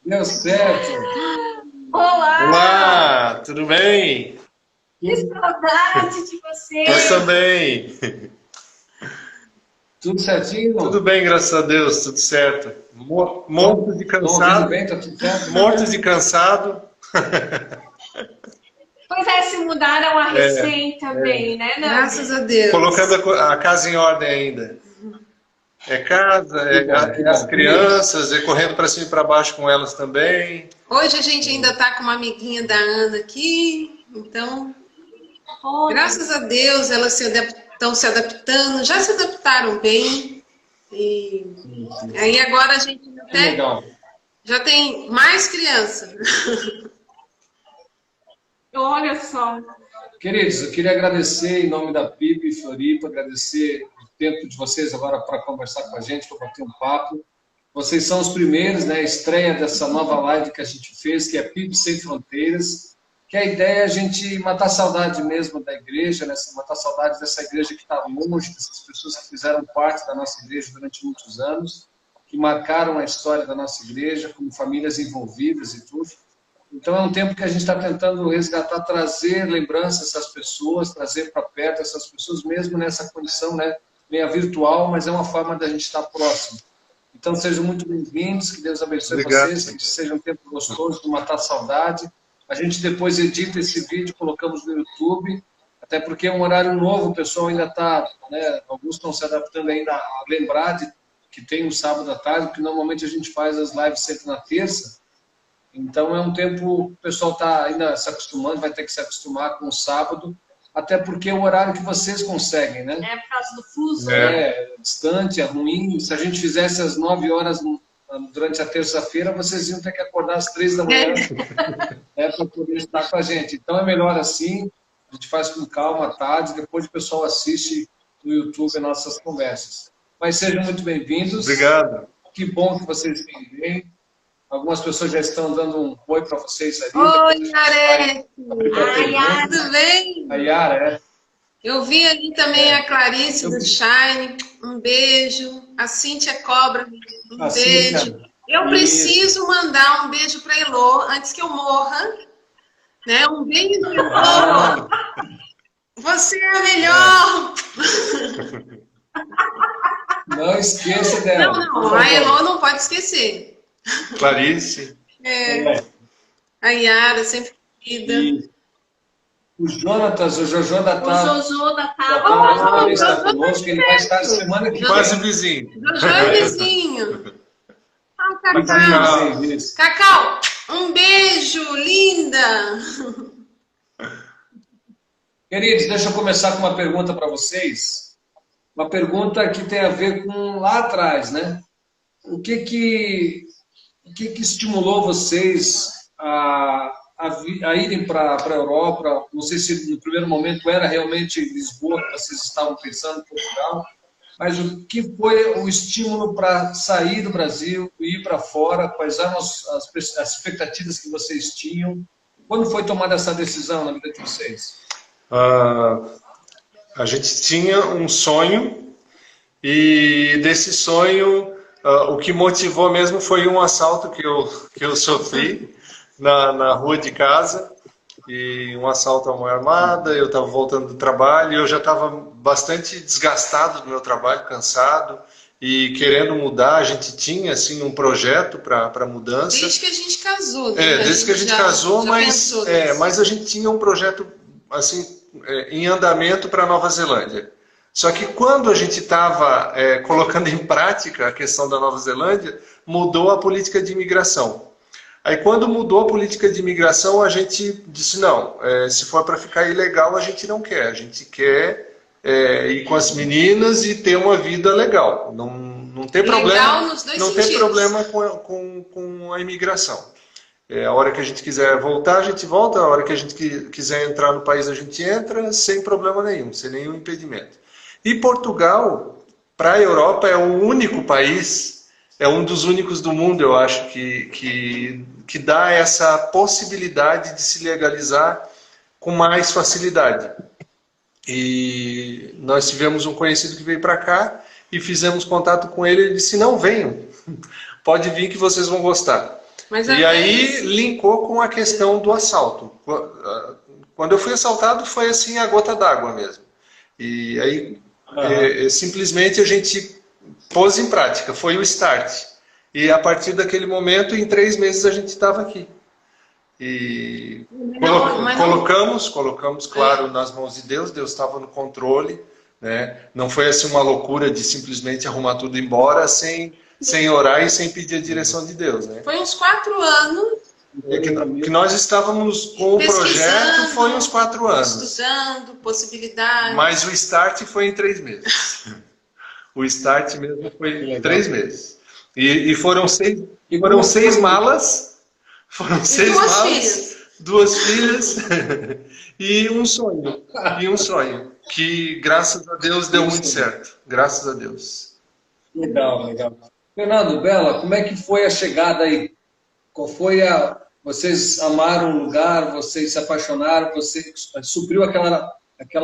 Deu certo. Olá! Olá, tudo bem? Que saudade de você! Nós também. Tudo certinho? Tudo bem, graças a Deus, tudo certo. Mortos de Estão ouvindo cansado. bem? Tá tudo certo? Mortos de cansado. Pois é, se mudaram a receita bem, né, Nando? Graças a Deus. Colocando a casa em ordem ainda. É casa, Que as bom. crianças, é correndo para cima e para baixo com elas também. Hoje a gente ainda está com uma amiguinha da Ana aqui, então, Olha, graças a Deus, elas estão se adaptando, já se adaptaram bem. E aí agora a gente Que legal. já tem mais criança. olha só. Queridos, eu queria agradecer em nome da PIB Floripa, agradecer o tempo de vocês agora para conversar com a gente, para bater um papo. Vocês são os primeiros, né? A estreia dessa nova live que a gente fez, que é PIB Sem Fronteiras, que a ideia é a gente matar a saudade mesmo da igreja, né? Matar a saudade dessa igreja que está longe, dessas pessoas que fizeram parte da nossa igreja durante muitos anos, que marcaram a história da nossa igreja, como famílias envolvidas e tudo. Então é um tempo que a gente está tentando resgatar, trazer lembranças dessas pessoas, trazer para perto essas pessoas, mesmo nessa condição, né, meio virtual, mas é uma forma da gente estar próximo. Então sejam muito bem-vindos, que Deus abençoe vocês, que seja um tempo gostoso de matar a saudade. A gente depois edita esse vídeo, colocamos no YouTube, até porque é um horário novo, o pessoal ainda está, né, alguns estão se adaptando ainda a lembrar de que tem um sábado à tarde, porque normalmente a gente faz as lives sempre na terça. Então é um tempo, o pessoal está ainda se acostumando, vai ter que se acostumar com o sábado, até porque é o horário que vocês conseguem, né? É por causa do fuso, né? É distante, é ruim. Se a gente fizesse às 9 horas durante a terça-feira, vocês iam ter que acordar às 3 da manhã para poder estar com a gente. Então é melhor assim, a gente faz com calma à tarde, depois o pessoal assiste no YouTube as nossas conversas. Mas sejam muito bem-vindos. Obrigado. Que bom que vocês vêm bem. Algumas pessoas já estão dando um oi para vocês ali. Oi, Yarete! Ai, Tudo bem? A Yara, é. Eu vi ali também a Clarice do Shine, um beijo. A Cíntia Cobra, um A beijo. Cíntia. Eu preciso mandar um beijo para a Elô, antes que eu morra. Né? Um beijo, Elô! Você é a melhor! Não esqueça dela. Não, a Elô não pode esquecer. Clarice. A Yara, sempre querida. E o Jonatas, o Jojo da o Tá. Jojo da Tá está Tava. conosco, ele vai estar semana que vem. Quase vizinho. Jojo é vizinho. Ah, Cacau. Cacau. Isso. Cacau, um beijo, linda. Queridos, deixa eu começar com uma pergunta para vocês. Uma pergunta que tem a ver com lá atrás, né? O que estimulou vocês a irem para a Europa? Não sei se no primeiro momento era realmente Lisboa que vocês estavam pensando, em Portugal, mas o que foi o estímulo para sair do Brasil e ir para fora? Quais eram as expectativas que vocês tinham? Quando foi tomada essa decisão na vida de vocês? A gente tinha um sonho e desse sonho o que motivou mesmo foi um assalto que eu sofri na rua de casa, e um assalto à mão armada. Eu estava voltando do trabalho e eu já estava bastante desgastado do meu trabalho, cansado e querendo mudar. A gente tinha assim um projeto para mudança. Desde que a gente casou. Né? Desde que a gente casou, mas a gente tinha um projeto assim em andamento para Nova Zelândia. Só que quando a gente estava colocando em prática a questão da Nova Zelândia, mudou a política de imigração. Aí quando mudou a política de imigração, a gente disse, não, se for para ficar ilegal, a gente não quer. A gente quer ir com as meninas e ter uma vida legal. Não tem problema, não tem problema com a imigração. A hora que a gente quiser voltar, a gente volta. A hora que a gente quiser entrar no país, a gente entra, sem problema nenhum, sem nenhum impedimento. E Portugal, para a Europa, é o único país, é um dos únicos do mundo, eu acho, que dá essa possibilidade de se legalizar com mais facilidade. E nós tivemos um conhecido que veio para cá e fizemos contato com ele. Ele disse, não, venham, Pode vir que vocês vão gostar. Mas e aí linkou com a questão do assalto. Quando eu fui assaltado foi assim a gota d'água mesmo. E aí simplesmente a gente pôs em prática, foi o start. E a partir daquele momento, em 3 meses a gente estava aqui. E colocamos, claro, nas mãos de Deus, Deus estava no controle, né? Não foi assim uma loucura de simplesmente arrumar tudo embora sem orar e sem pedir a direção de Deus, né? Foi uns 4 anos. Que nós estávamos com o projeto, foi uns 4 anos. Estudando, possibilidades. Mas o start foi em 3 meses. O start mesmo foi em 3 meses. E foram 6 malas. Foram 6 malas, 2 filhas e um sonho. Que, graças a Deus, deu muito certo. Graças a Deus. Legal. Fernando, Bela, como é que foi a chegada aí? Qual foi Vocês amaram o lugar, vocês se apaixonaram, você supriu aquela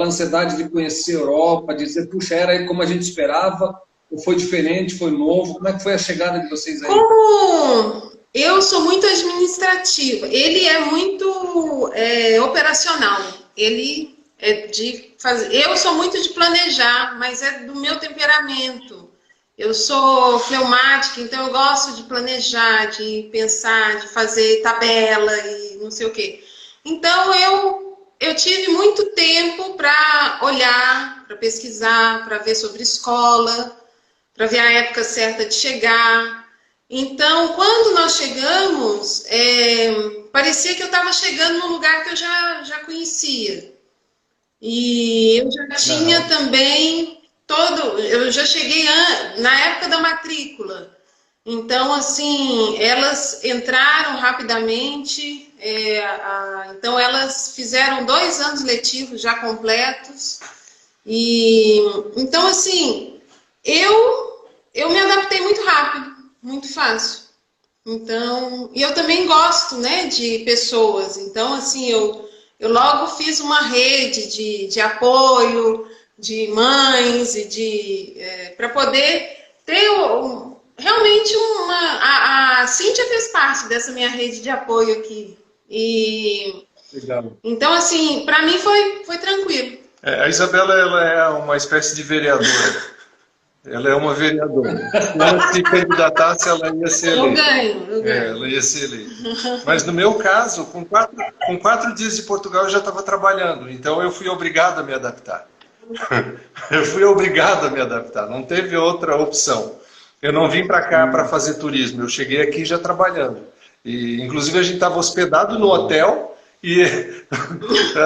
ansiedade de conhecer a Europa, de dizer, puxa, era aí como a gente esperava, ou foi diferente, foi novo? Como é que foi a chegada de vocês aí? Como eu sou muito administrativa, ele é muito operacional, ele é de fazer. Eu sou muito de planejar, mas é do meu temperamento. Eu sou fleumática, então eu gosto de planejar, de pensar, de fazer tabela e não sei o quê. Então eu tive muito tempo para olhar, para pesquisar, para ver sobre escola, para ver a época certa de chegar. Então, quando nós chegamos, parecia que eu estava chegando num lugar que eu já conhecia. E eu já tinha também eu já cheguei na época da matrícula. Então, assim, elas entraram rapidamente, então elas fizeram 2 anos letivos já completos. E então, assim, eu me adaptei muito rápido. Muito fácil. Então, e eu também gosto, né, de pessoas. Então, assim, eu logo fiz uma rede de apoio, de mães e para poder ter realmente a Cíntia fez parte dessa minha rede de apoio aqui. E legal. Então, assim, para mim foi tranquilo. A Isabela, ela é uma espécie de vereadora. Ela é uma vereadora. Se ela se candidatasse, ela ia ser eleita. Eu ganho. Ela ia ser eleita. Mas no meu caso, com 4 dias de Portugal, eu já estava trabalhando. Então eu fui obrigado a me adaptar. Não teve outra opção. Eu não vim para cá para fazer turismo. Eu cheguei aqui já trabalhando. E, inclusive, a gente estava hospedado no hotel. E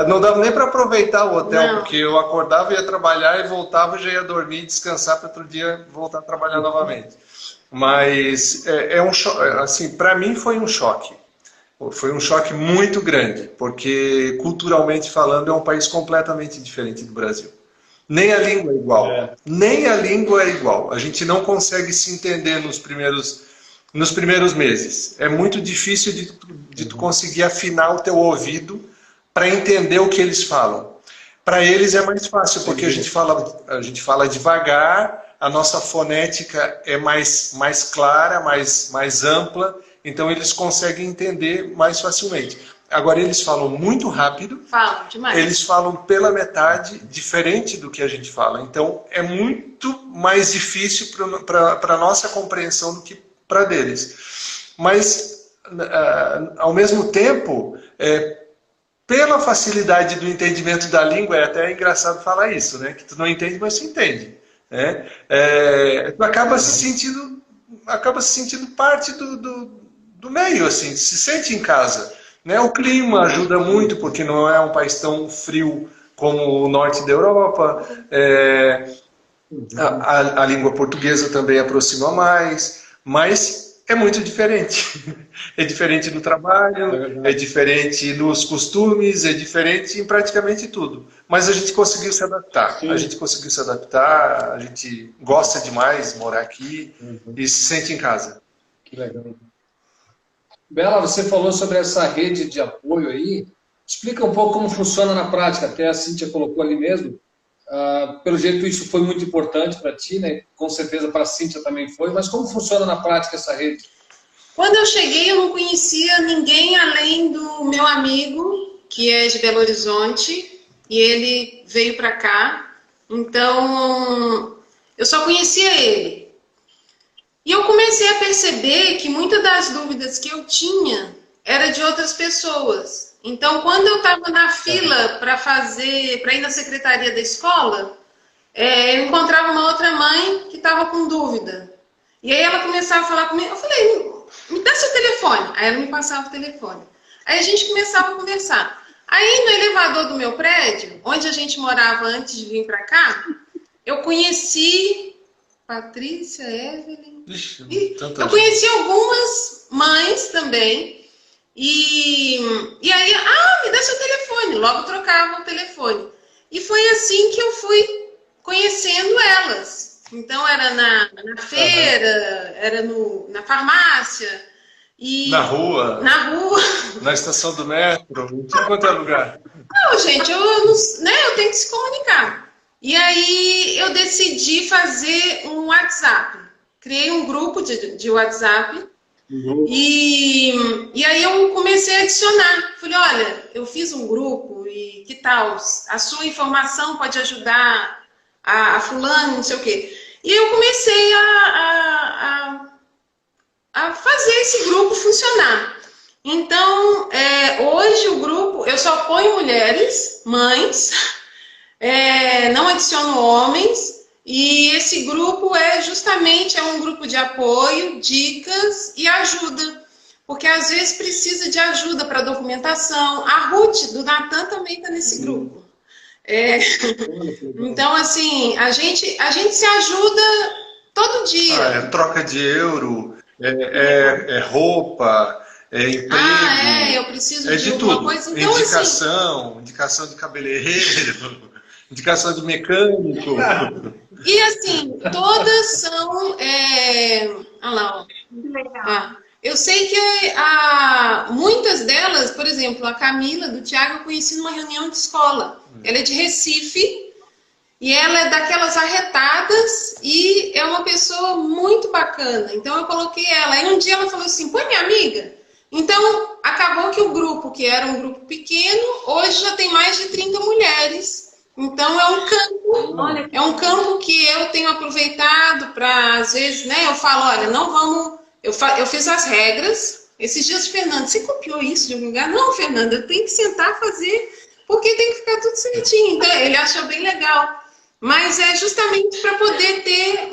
não dava nem para aproveitar o hotel, porque eu acordava, ia trabalhar e voltava, já ia dormir, descansar para outro dia voltar a trabalhar novamente. Mas assim, para mim foi um choque. Foi um choque muito grande, porque culturalmente falando é um país completamente diferente do Brasil. Nem a língua é igual. Nem a língua é igual. A gente não consegue se entender nos primeiros meses. É muito difícil de tu conseguir afinar o teu ouvido para entender o que eles falam. Para eles é mais fácil, porque a gente fala devagar, a nossa fonética é mais clara, mais ampla, então eles conseguem entender mais facilmente. Agora, eles falam muito rápido, falam demais. Eles falam pela metade, diferente do que a gente fala. Então, é muito mais difícil para a nossa compreensão do que para deles. Mas, ao mesmo tempo, pela facilidade do entendimento da língua, é até engraçado falar isso, né? Que tu não entende, mas tu entende. Né? Tu acaba se sentindo parte do meio, assim, se sente em casa. Né? O clima ajuda muito, porque não é um país tão frio como o norte da Europa. A língua portuguesa também aproxima mais. Mas é muito diferente. É diferente no trabalho, é diferente nos costumes, é diferente em praticamente tudo. Mas a gente conseguiu se adaptar. Sim. A gente conseguiu se adaptar, a gente gosta demais de morar aqui e se sente em casa. Que legal. Bela, você falou sobre essa rede de apoio aí. Explica um pouco como funciona na prática. Até a Cíntia colocou ali mesmo. Pelo jeito, isso foi muito importante para ti, né? Com certeza para a Cíntia também foi. Mas como funciona na prática essa rede? Quando eu cheguei, eu não conhecia ninguém além do meu amigo, que é de Belo Horizonte, e ele veio para cá. Então, eu só conhecia ele. E eu comecei a perceber que muitas das dúvidas que eu tinha era de outras pessoas. Então, quando eu estava na fila para ir na secretaria da escola, eu encontrava uma outra mãe que estava com dúvida. E aí ela começava a falar comigo, eu falei, me dá seu telefone. Aí ela me passava o telefone. Aí a gente começava a conversar. Aí no elevador do meu prédio, onde a gente morava antes de vir para cá, eu conheci Patrícia, Evelyn. Ixi, Eu conheci algumas mães também. E aí, me dá seu telefone. Logo trocava o telefone. E foi assim que eu fui conhecendo elas. Então era na feira, era na farmácia. E na rua. Na estação do metro, em tudo quanto é lugar. Não, gente, eu tenho que se comunicar. E aí eu decidi fazer um WhatsApp. Criei um grupo de WhatsApp. E aí eu comecei a adicionar. Falei, olha, eu fiz um grupo e que tal? A sua informação pode ajudar a fulano, não sei o quê. E eu comecei a fazer esse grupo funcionar. Então, hoje o grupo, eu só ponho mulheres, mães, não adiciono homens, e esse grupo justamente um grupo de apoio, dicas e ajuda, porque às vezes precisa de ajuda para documentação. A Ruth do Natan também está nesse grupo. Então, assim, a gente se ajuda todo dia. Troca de euro, roupa, emprego. Eu preciso de alguma tudo. coisa. Então, indicação de cabeleireiro, indicação de mecânico. E assim, todas são. Olha lá, ó. Legal. Eu sei que muitas delas, por exemplo, a Camila do Thiago, eu conheci numa reunião de escola. Ela é de Recife e ela é daquelas arretadas e é uma pessoa muito bacana. Então eu coloquei ela. Aí um dia ela falou assim, pô, minha amiga. Então acabou que o grupo, que era um grupo pequeno, hoje já tem mais de 30 mulheres. Então é um campo que eu tenho aproveitado para, às vezes, né? Eu falo, olha, não vamos. Eu fiz as regras. Esses dias, Fernando, você copiou isso de algum lugar? Não, Fernando, eu tenho que sentar a fazer, porque tem que ficar tudo certinho. Então, ele achou bem legal. Mas é justamente para poder ter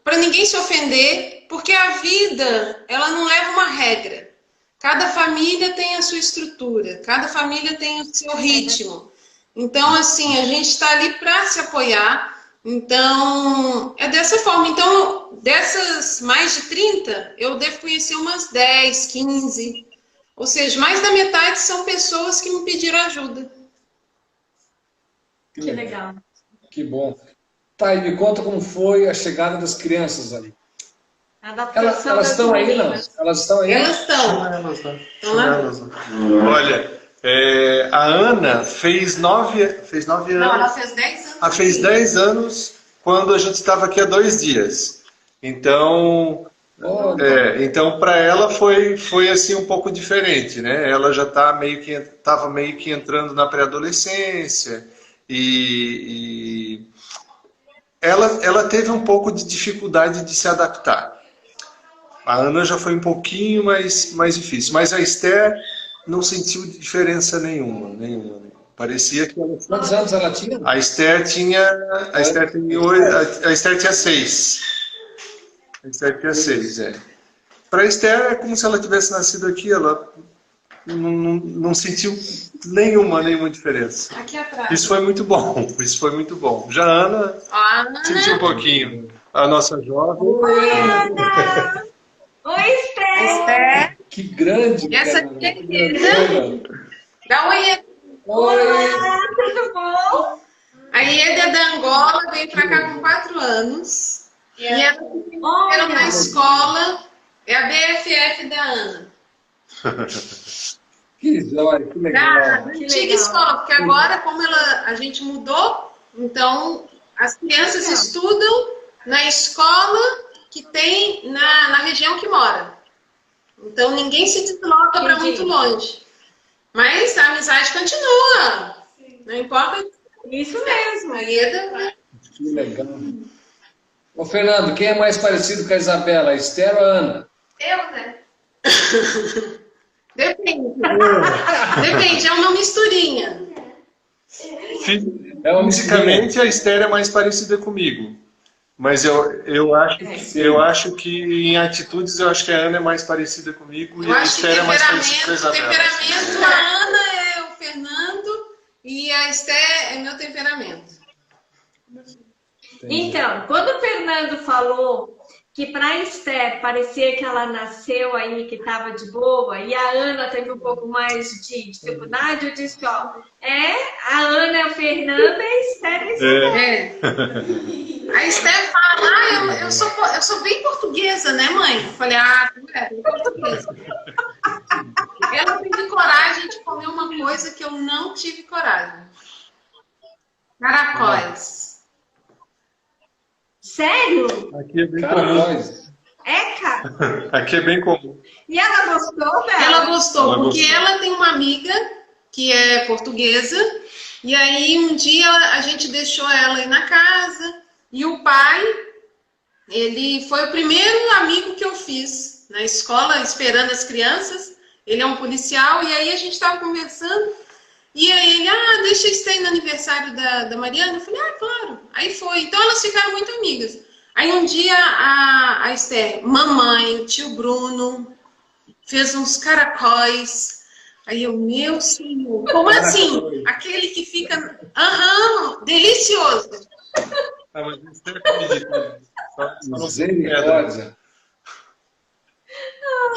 para ninguém se ofender, porque a vida, ela não leva uma regra. Cada família tem a sua estrutura, cada família tem o seu ritmo. Então, assim, a gente está ali para se apoiar. Então, é dessa forma. Então, dessas mais de 30, eu devo conhecer umas 10, 15. Ou seja, mais da metade são pessoas que me pediram ajuda. Que legal. Que bom. Tá, e me conta como foi a chegada das crianças ali. Elas estão aí, não? Elas estão aí? Elas estão. Estão lá? Olha, a Ana fez 9 anos. Não, ela fez 10 anos. Ela fez 10 anos quando a gente estava aqui há 2 dias. Então, então para ela foi assim um pouco diferente, né? Ela já estava meio que entrando na pré-adolescência e ela teve um pouco de dificuldade de se adaptar. A Ana já foi um pouquinho mais difícil, mas a Esther não sentiu diferença nenhuma. Parecia que ela... Quantos anos ela tinha? A Esther tinha 6. A Esther tinha 6, Para a Esther é como se ela tivesse nascido aqui, ela não sentiu nenhuma diferença. Aqui atrás. Isso foi muito bom, Já a Ana sentiu um pouquinho. A nossa jovem. Oi, Ana! Oi, Esther! Que grande! Essa aqui é querida. Dá um oi. Olá, tudo bom? A Ieda da Angola veio para cá com 4 anos. E ela na escola, é a BFF da Ana. Que joia, que legal. Da antiga escola, porque agora, como a gente mudou, Então, as crianças estudam na escola que tem na região que mora. Então, ninguém se desloca para muito longe. Mas a amizade continua. Não importa. Isso mesmo. Que legal. Ô, Fernando, quem é mais parecido com a Isabela, a Esther ou a Ana? Eu, né? Depende. Depende, é uma misturinha. Fisicamente, a Esther é mais parecida comigo. Mas eu acho que em atitudes, eu acho que a Ana é mais parecida comigo e a Esther é mais parecida com a Isabela. Temperamento, a Ana é o Fernando e a Esther é meu temperamento. Então, quando o Fernando falou que para Esther parecia que ela nasceu aí, que estava de boa, e a Ana teve um pouco mais de dificuldade, eu disse, ó, a Ana é o Fernando e a Esther é a Isabela. A Esther fala, eu sou bem portuguesa, né, mãe? Eu falei, bem portuguesa. Ela teve coragem de comer uma coisa que eu não tive coragem. Caracóis. Sério? Aqui é bem comum. Cara? Aqui é bem comum. E ela gostou dela? Ela gostou, porque ela tem uma amiga que é portuguesa, e aí um dia a gente deixou ela ir na casa, e o pai, ele foi o primeiro amigo que eu fiz na escola, esperando as crianças. Ele é um policial, e aí a gente estava conversando, e aí ele, deixa eu estar no aniversário da Mariana. Eu falei, claro. Aí foi. Então elas ficaram muito amigas. Aí um dia a Esther, mamãe, o tio Bruno, fez uns caracóis. Aí eu, meu senhor, como assim? Aquele que fica, delicioso. Mas isso é Misericórdia.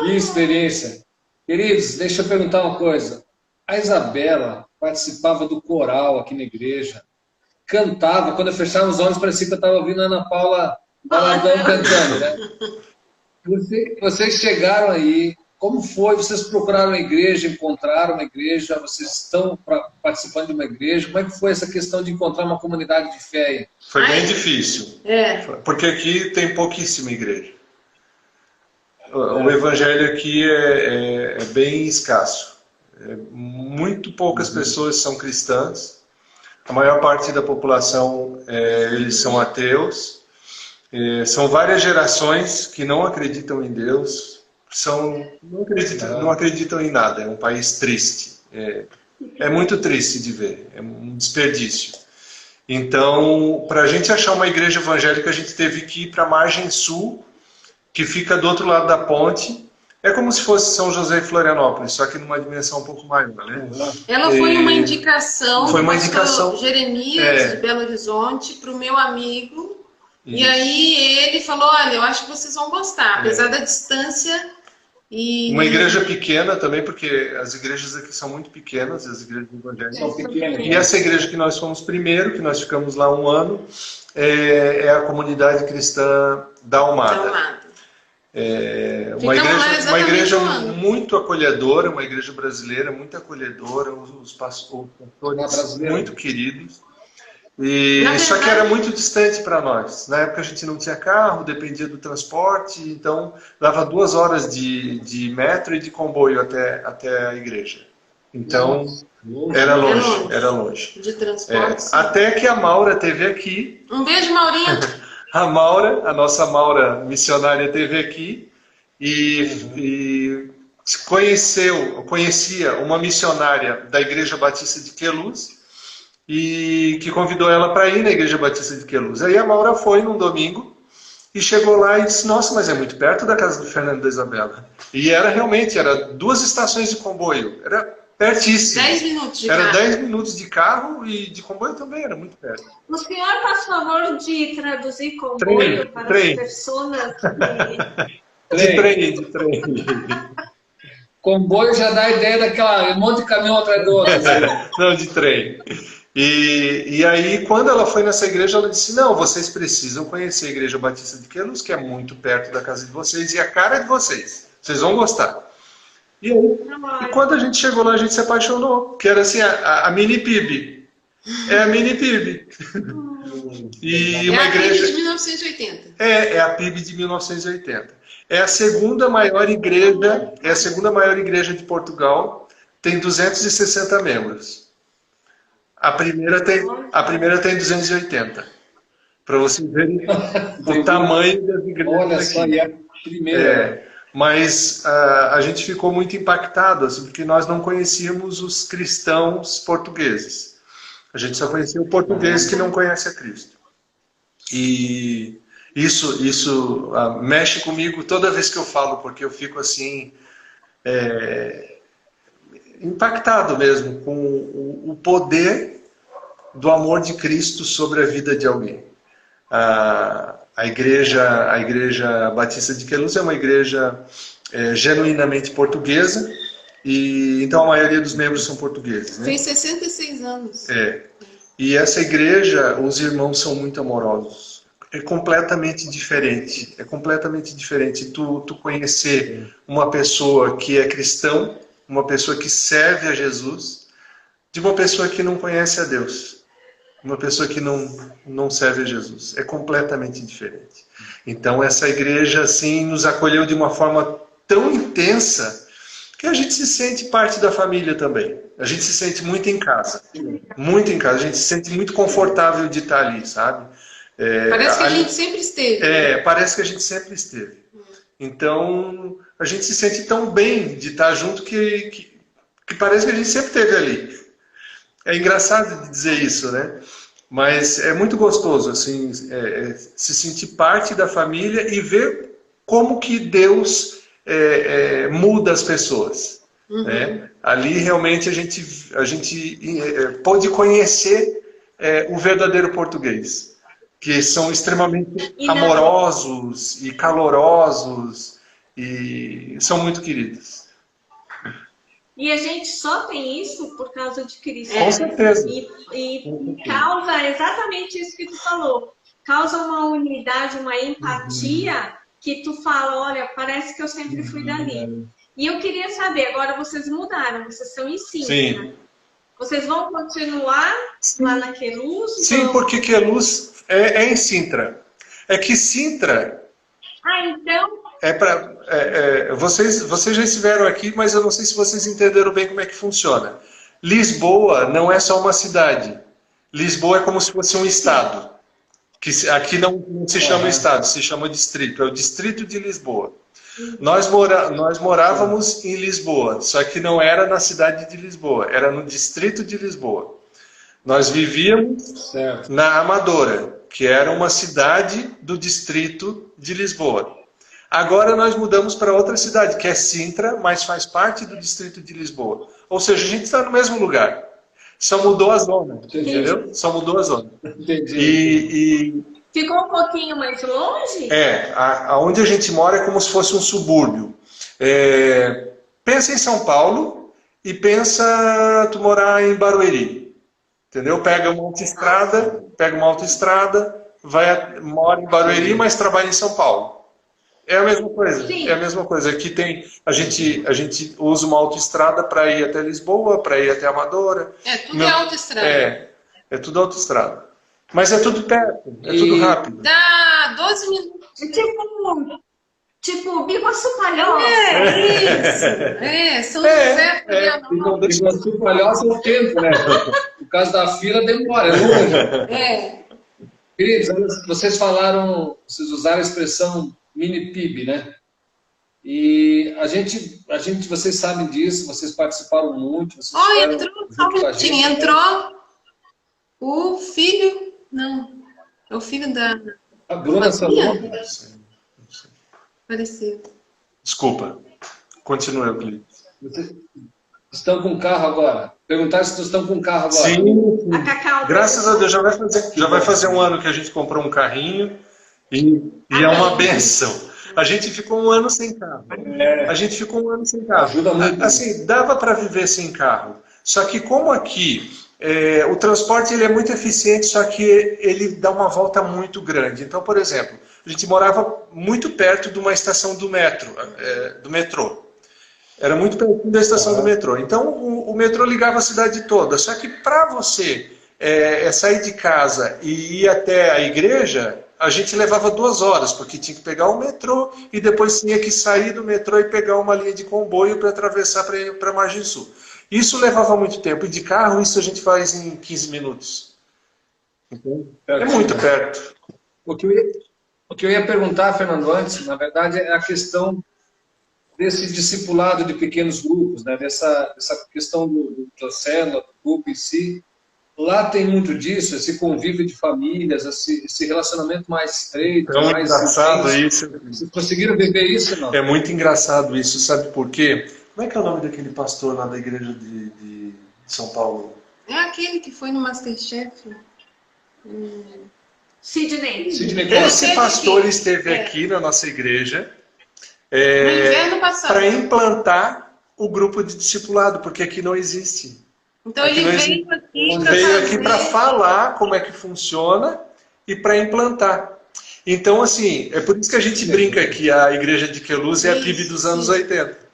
Que experiência. Queridos, deixa eu perguntar uma coisa. A Isabela participava do coral aqui na igreja, cantava, quando eu fechava os olhos parecia que eu estava ouvindo a Ana Paula Baladão cantando, né? Vocês chegaram aí, como foi? Vocês procuraram uma igreja, encontraram uma igreja, vocês estão participando de uma igreja, como é que foi essa questão de encontrar uma comunidade de fé aí? Foi bem difícil, porque aqui tem pouquíssima igreja. O evangelho aqui é bem escasso. Muito poucas pessoas são cristãs, a maior parte da população eles são ateus, são várias gerações que não acreditam em Deus, não acreditam em nada, é um país triste, é muito triste de ver, é um desperdício. Então, para a gente achar uma igreja evangélica, a gente teve que ir para a margem sul, que fica do outro lado da ponte. É como se fosse São José e Florianópolis, só que numa dimensão um pouco maior, né? Ela foi uma indicação do pastor Jeremias de Belo Horizonte para o meu amigo. Isso. E aí ele falou, olha, eu acho que vocês vão gostar, apesar da distância. Uma igreja pequena também, porque as igrejas aqui são muito pequenas, as igrejas evangélicas são pequenas. E essa igreja que nós fomos primeiro, que nós ficamos lá 1 ano, é a comunidade cristã da Almada. Uma igreja muito acolhedora, uma igreja brasileira muito acolhedora, os pastores muito queridos. Só que era muito distante para nós. Na época a gente não tinha carro, dependia do transporte, então dava 2 horas de metro e de comboio até a igreja. Então era longe. De transporte. Até que a Maura esteve aqui. Um beijo, Maurinha. A nossa Maura missionária esteve aqui e conhecia uma missionária da Igreja Batista de Queluz e que convidou ela para ir na Igreja Batista de Queluz. Aí a Maura foi num domingo e chegou lá e disse, nossa, mas é muito perto da casa do Fernando e da Isabela. E realmente, era 2 estações de comboio, era pertíssimo. 10 minutos de carro. Era 10 minuos de carro e de comboio também, era muito perto. O senhor faz favor de traduzir comboio para as pessoas que... De trem. Comboio já dá a ideia daquela um monte de caminhão atrás do outro. Não, de trem. E aí, quando ela foi nessa igreja, ela disse, não, vocês precisam conhecer a Igreja Batista de Queluz, que é muito perto da casa de vocês e a cara de vocês. Vocês vão gostar. E quando a gente chegou lá, a gente se apaixonou, que era assim, a mini PIB. É a mini PIB. E uma a PIB igreja... de 1980. É a PIB de 1980. É a segunda maior igreja de Portugal, tem 260 membros. A primeira tem 280. Para vocês verem o tamanho das igrejas. Olha só, aqui. e a primeira. Mas a gente ficou muito impactado, assim, porque nós não conhecíamos os cristãos portugueses. A gente só conhecia o português que não conhece a Cristo. E isso mexe comigo toda vez que eu falo, porque eu fico assim, impactado mesmo com o poder do amor de Cristo sobre a vida de alguém. A igreja Batista de Queluz é uma igreja genuinamente portuguesa, e então a maioria dos membros são portugueses, né? Fez 66 anos. E essa igreja, os irmãos são muito amorosos. É completamente diferente. É completamente diferente tu conhecer uma pessoa que é cristão, uma pessoa que serve a Jesus, de uma pessoa que não conhece a Deus. Uma pessoa que não serve a Jesus. É completamente diferente. Então essa igreja assim nos acolheu de uma forma tão intensa que a gente se sente parte da família também. A gente se sente muito em casa. Muito em casa. A gente se sente muito confortável de estar ali, sabe? Parece que a gente sempre esteve. Parece que a gente sempre esteve. Então a gente se sente tão bem de estar junto que parece que a gente sempre esteve ali. É engraçado de dizer isso, né? Mas é muito gostoso, assim, se sentir parte da família e ver como que Deus muda as pessoas. Né? Ali realmente a gente pode conhecer o verdadeiro português, que são extremamente amorosos e calorosos e são muito queridos. E a gente só tem isso por causa de Cristo. Com certeza. E causa exatamente isso que tu falou. Causa uma unidade, uma empatia que tu fala, olha, parece que eu sempre fui dali. E eu queria saber, agora vocês mudaram, vocês são em Sintra. Sim. Vocês vão continuar lá na Queluz? Sim, porque Queluz é em Sintra. É que Sintra... então... vocês já estiveram aqui, mas eu não sei se vocês entenderam bem como é que funciona. Lisboa não é só uma cidade. Lisboa é como se fosse um estado. Que aqui não se chama estado, se chama distrito. É o distrito de Lisboa. Nós morávamos em Lisboa, só que não era na cidade de Lisboa, era no distrito de Lisboa. Nós vivíamos na Amadora, que era uma cidade do distrito de Lisboa. Agora nós mudamos para outra cidade, que é Sintra, mas faz parte do distrito de Lisboa. Ou seja, a gente está no mesmo lugar. Só mudou a zona, entendeu? Só mudou a zona. Entendi. Ficou um pouquinho mais longe? Aonde a gente mora é como se fosse um subúrbio. Pensa em São Paulo e pensa tu morar em Barueri. Entendeu? Pega uma autoestrada, mora em Barueri, mas trabalha em São Paulo. É a mesma coisa. Sim. É a mesma coisa. Aqui a gente usa uma autoestrada para ir até Lisboa, para ir até Amadora. Tudo é autoestrada. É tudo autoestrada. Mas é tudo perto, tudo rápido. Dá 12 minutos. Tipo Biguaçu Palhoça. São José. Biguaçu Palhoça é o tempo, né? No caso da fila demora, é longe. Queridos, vocês usaram a expressão mini PIB, né? E vocês sabem disso, vocês participaram muito. Entrou o filho, não, é o filho da... A Bruna falou. Apareceu. Desculpa, continue, Euclides. Vocês estão com carro agora? Perguntaram se vocês estão com carro agora. Sim. Graças a Deus, já vai fazer um ano que a gente comprou um carrinho. E é uma benção. A gente ficou um ano sem carro. Ajuda muito. Assim, dava para viver sem carro. Só que como aqui o transporte ele é muito eficiente, só que ele dá uma volta muito grande. Então, por exemplo, a gente morava muito perto de uma estação do metrô. Era muito perto da estação do metrô. Então, o metrô ligava a cidade toda. Só que para você sair de casa e ir até a igreja, a gente levava 2 horas, porque tinha que pegar o metrô e depois tinha que sair do metrô e pegar uma linha de comboio para atravessar para ir para a Margem Sul. Isso levava muito tempo, e de carro isso a gente faz em 15 minutos. Então, é muito perto. O que eu ia perguntar, Fernando, antes, na verdade, é a questão desse discipulado de pequenos grupos, né? dessa questão da célula, do grupo em si. Lá tem muito disso, esse convívio de famílias, esse relacionamento mais estreito. É muito mais engraçado intenso. isso. Vocês conseguiram viver isso, não? É muito engraçado isso, sabe por quê? Como é que é o nome daquele pastor lá da igreja de São Paulo? É aquele que foi no Masterchef. Sidney. Esse pastor esteve aqui na nossa igreja No inverno passado. para implantar o grupo de discipulado, porque aqui não existe. Então ele Veio aqui para falar como é que funciona e para implantar. Então, assim, é por isso que a gente brinca que a igreja de Queluz é a PIB dos anos 80.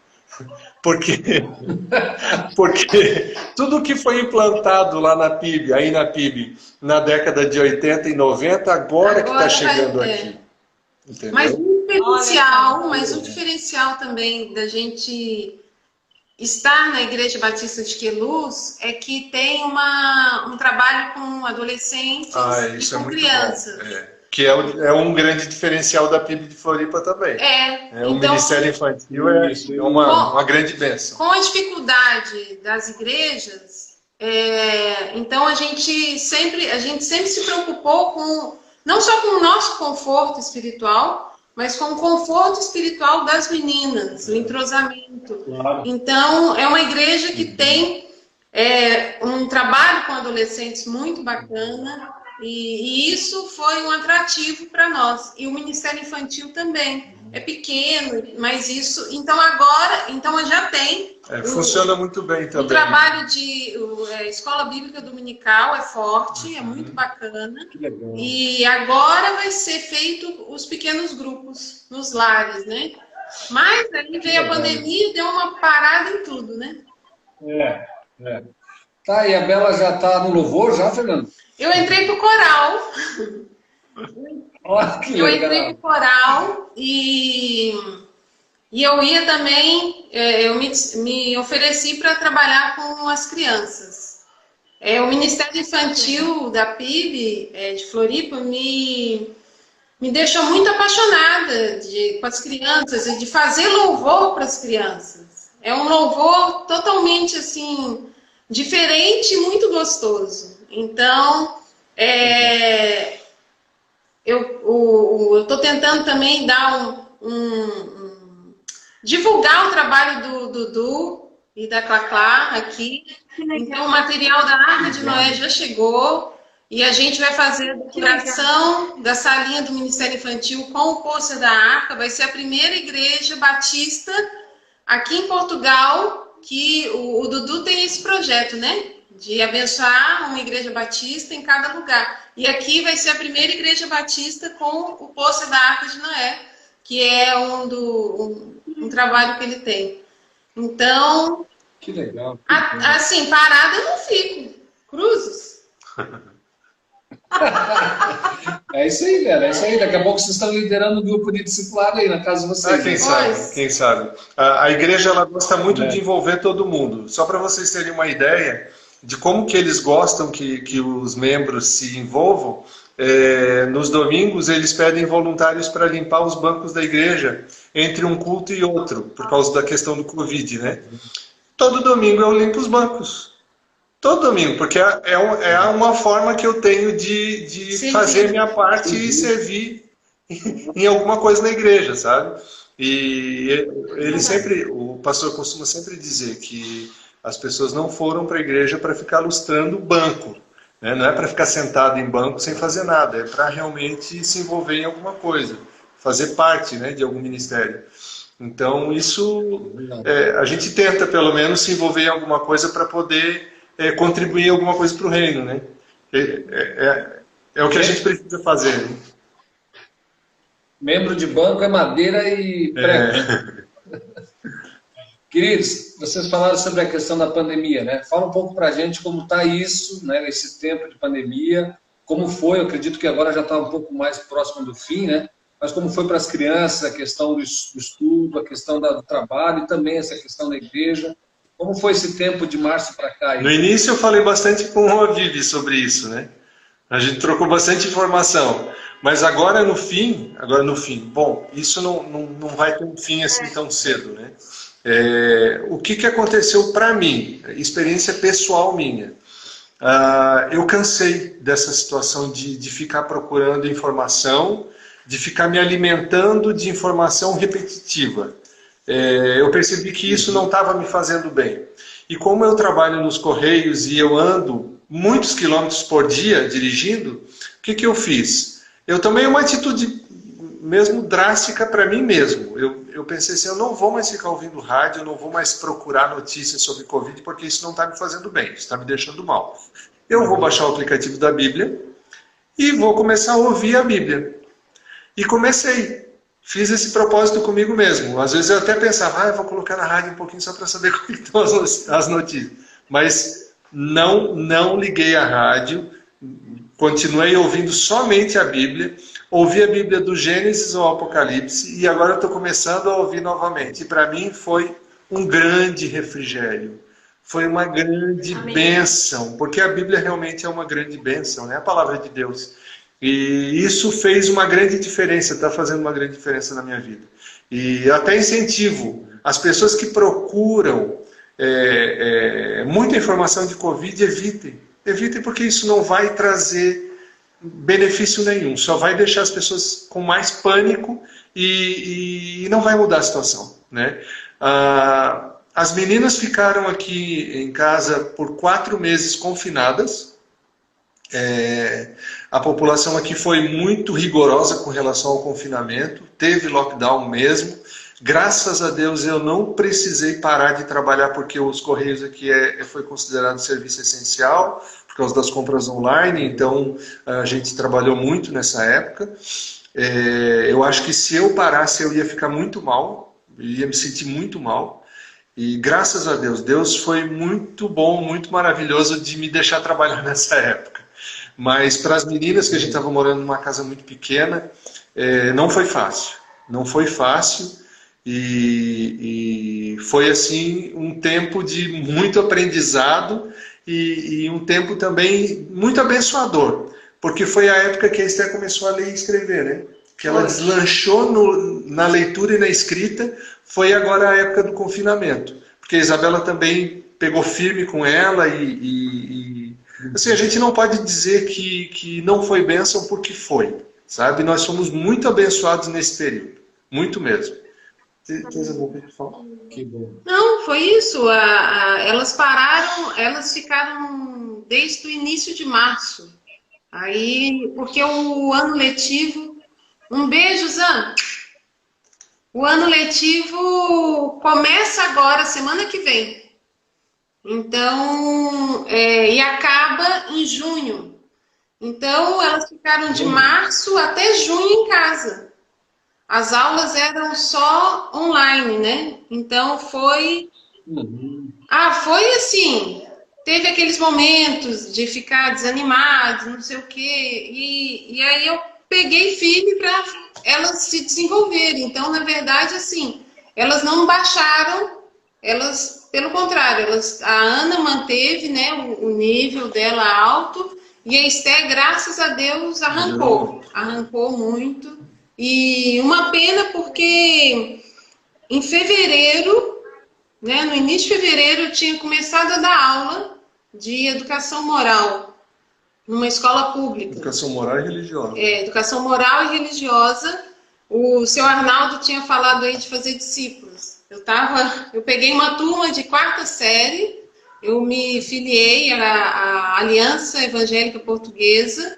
Porque tudo que foi implantado lá na PIB, aí na PIB, na década de 80 e 90, agora que está chegando aqui. Entendeu? Mas um diferencial também da gente estar na Igreja Batista de Queluz é que tem um trabalho com adolescentes e com crianças. Que é um grande diferencial da PIB de Floripa também. O Ministério Infantil é uma grande bênção. Com a dificuldade das igrejas, então a gente sempre se preocupou não só com o nosso conforto espiritual, mas com o conforto espiritual das meninas, o entrosamento. Claro. Então, é uma igreja que tem um trabalho com adolescentes muito bacana, e isso foi um atrativo para nós. E o Ministério Infantil também. É pequeno, mas isso... Então, já tem... funciona muito bem também. O trabalho de Escola Bíblica Dominical é forte, é muito bacana. Que legal. E agora vai ser feito os pequenos grupos nos lares, né? Mas aí veio a pandemia e deu uma parada em tudo, né? Tá, e a Bela já está no louvor, já, Fernando? Eu entrei pro coral. Olha que Eu legal. entrei pro coral e eu ia também, eu me ofereci para trabalhar com as crianças. O Ministério Infantil da PIB de Floripa me deixou muito apaixonada com as crianças e de fazer louvor para as crianças. É um louvor totalmente assim diferente e muito gostoso. Então, eu estou tentando também dar divulgar o trabalho do Dudu e da Clá aqui. Então, o material da Arca de Noé já chegou e a gente vai fazer a decoração da salinha do Ministério Infantil com o pôster da Arca. Vai ser a primeira igreja batista aqui em Portugal que o Dudu tem esse projeto, né? De abençoar uma igreja batista em cada lugar. E aqui vai ser a primeira igreja batista com o pôster da Arca de Noé, que é um trabalho que ele tem. Então, que legal. Assim, parada eu não fico. Cruzes. É isso aí, galera. É isso aí. Daqui a pouco vocês estão liderando um grupo de discipulado aí na casa de vocês. Quem sabe. A igreja ela gosta muito de envolver todo mundo. Só para vocês terem uma ideia de como que eles gostam que os membros se envolvam, nos domingos eles pedem voluntários para limpar os bancos da igreja entre um culto e outro, por causa da questão do Covid, né? Todo domingo eu limpo os bancos. Todo domingo, porque é uma forma que eu tenho de fazer minha parte e servir em alguma coisa na igreja, sabe? E o pastor costuma sempre dizer que as pessoas não foram para a igreja para ficar lustrando banco, né? Não é para ficar sentado em banco sem fazer nada, é para realmente se envolver em alguma coisa, fazer parte, né, de algum ministério. Então, isso, a gente tenta, pelo menos, se envolver em alguma coisa para poder contribuir em alguma coisa para o reino, né? É o que a gente precisa fazer. Né? Membro de banco é madeira e prego. Queridos, vocês falaram sobre a questão da pandemia, né? Fala um pouco para a gente como está isso, né? Esse tempo de pandemia, como foi, eu acredito que agora já está um pouco mais próximo do fim, né? Mas como foi para as crianças a questão do estudo, a questão do trabalho e também essa questão da igreja. Como foi esse tempo de março para cá? No início eu falei bastante com o Vivi sobre isso, né? A gente trocou bastante informação. Mas agora no fim, bom, isso não vai ter um fim assim tão cedo, né? O que aconteceu para mim, experiência pessoal minha. Eu cansei dessa situação de ficar procurando informação, de ficar me alimentando de informação repetitiva. Eu percebi que isso não estava me fazendo bem. E como eu trabalho nos Correios e eu ando muitos quilômetros por dia dirigindo, o que eu fiz? Eu tomei uma atitude mesmo drástica para mim mesmo. Eu pensei assim, eu não vou mais ficar ouvindo rádio, eu não vou mais procurar notícias sobre Covid, porque isso não está me fazendo bem, isso está me deixando mal. Eu vou baixar o aplicativo da Bíblia e vou começar a ouvir a Bíblia. E comecei. Fiz esse propósito comigo mesmo. Às vezes eu até pensava, eu vou colocar na rádio um pouquinho só para saber como estão as notícias. Mas não liguei a rádio, continuei ouvindo somente a Bíblia, ouvi a Bíblia do Gênesis ao Apocalipse e agora eu estou começando a ouvir novamente. E para mim foi um grande refrigério, foi uma grande bênção, porque a Bíblia realmente é uma grande bênção, né? A palavra de Deus. E isso fez uma grande diferença, está fazendo uma grande diferença na minha vida. E eu até incentivo as pessoas que procuram muita informação de Covid, evitem porque isso não vai trazer benefício nenhum, só vai deixar as pessoas com mais pânico e não vai mudar a situação, né? As meninas ficaram aqui em casa por 4 meses confinadas. A população aqui foi muito rigorosa com relação ao confinamento, teve lockdown mesmo. Graças a Deus eu não precisei parar de trabalhar porque os Correios aqui foi considerado serviço essencial, por causa das compras online, então a gente trabalhou muito nessa época. Eu acho que se eu parasse eu ia ficar muito mal, ia me sentir muito mal. E graças a Deus, Deus foi muito bom, muito maravilhoso de me deixar trabalhar nessa época. Mas para as meninas, que a gente estava morando numa casa muito pequena, não foi fácil. Não foi fácil e foi assim um tempo de muito aprendizado e um tempo também muito abençoador. Porque foi a época que a Esther começou a ler e escrever, né? Que ela deslanchou na leitura e na escrita, foi agora a época do confinamento. Porque a Isabela também pegou firme com ela assim, a gente não pode dizer que não foi bênção porque foi, sabe? Nós somos muito abençoados nesse período, muito mesmo. Que bom. Não, foi isso. Elas pararam, elas ficaram desde o início de março. Aí, porque o ano letivo... Um beijo, Zan! O ano letivo começa agora, semana que vem. Então, e acaba em junho. Então, elas ficaram de março até junho em casa. As aulas eram só online, né? Então, foi... foi assim... Teve aqueles momentos de ficar desanimado, não sei o quê. E aí eu peguei firme para elas se desenvolverem. Então, na verdade, assim, elas não baixaram, elas, pelo contrário, a Ana manteve, né, o nível dela alto, e a Esther, graças a Deus, arrancou muito. E uma pena porque em fevereiro, né, no início de fevereiro, eu tinha começado a dar aula de educação moral numa escola pública. Educação moral e religiosa. Educação moral e religiosa. O seu Arnaldo tinha falado aí de fazer discípulos. Eu peguei uma turma de 4ª série, eu me filiei à Aliança Evangélica Portuguesa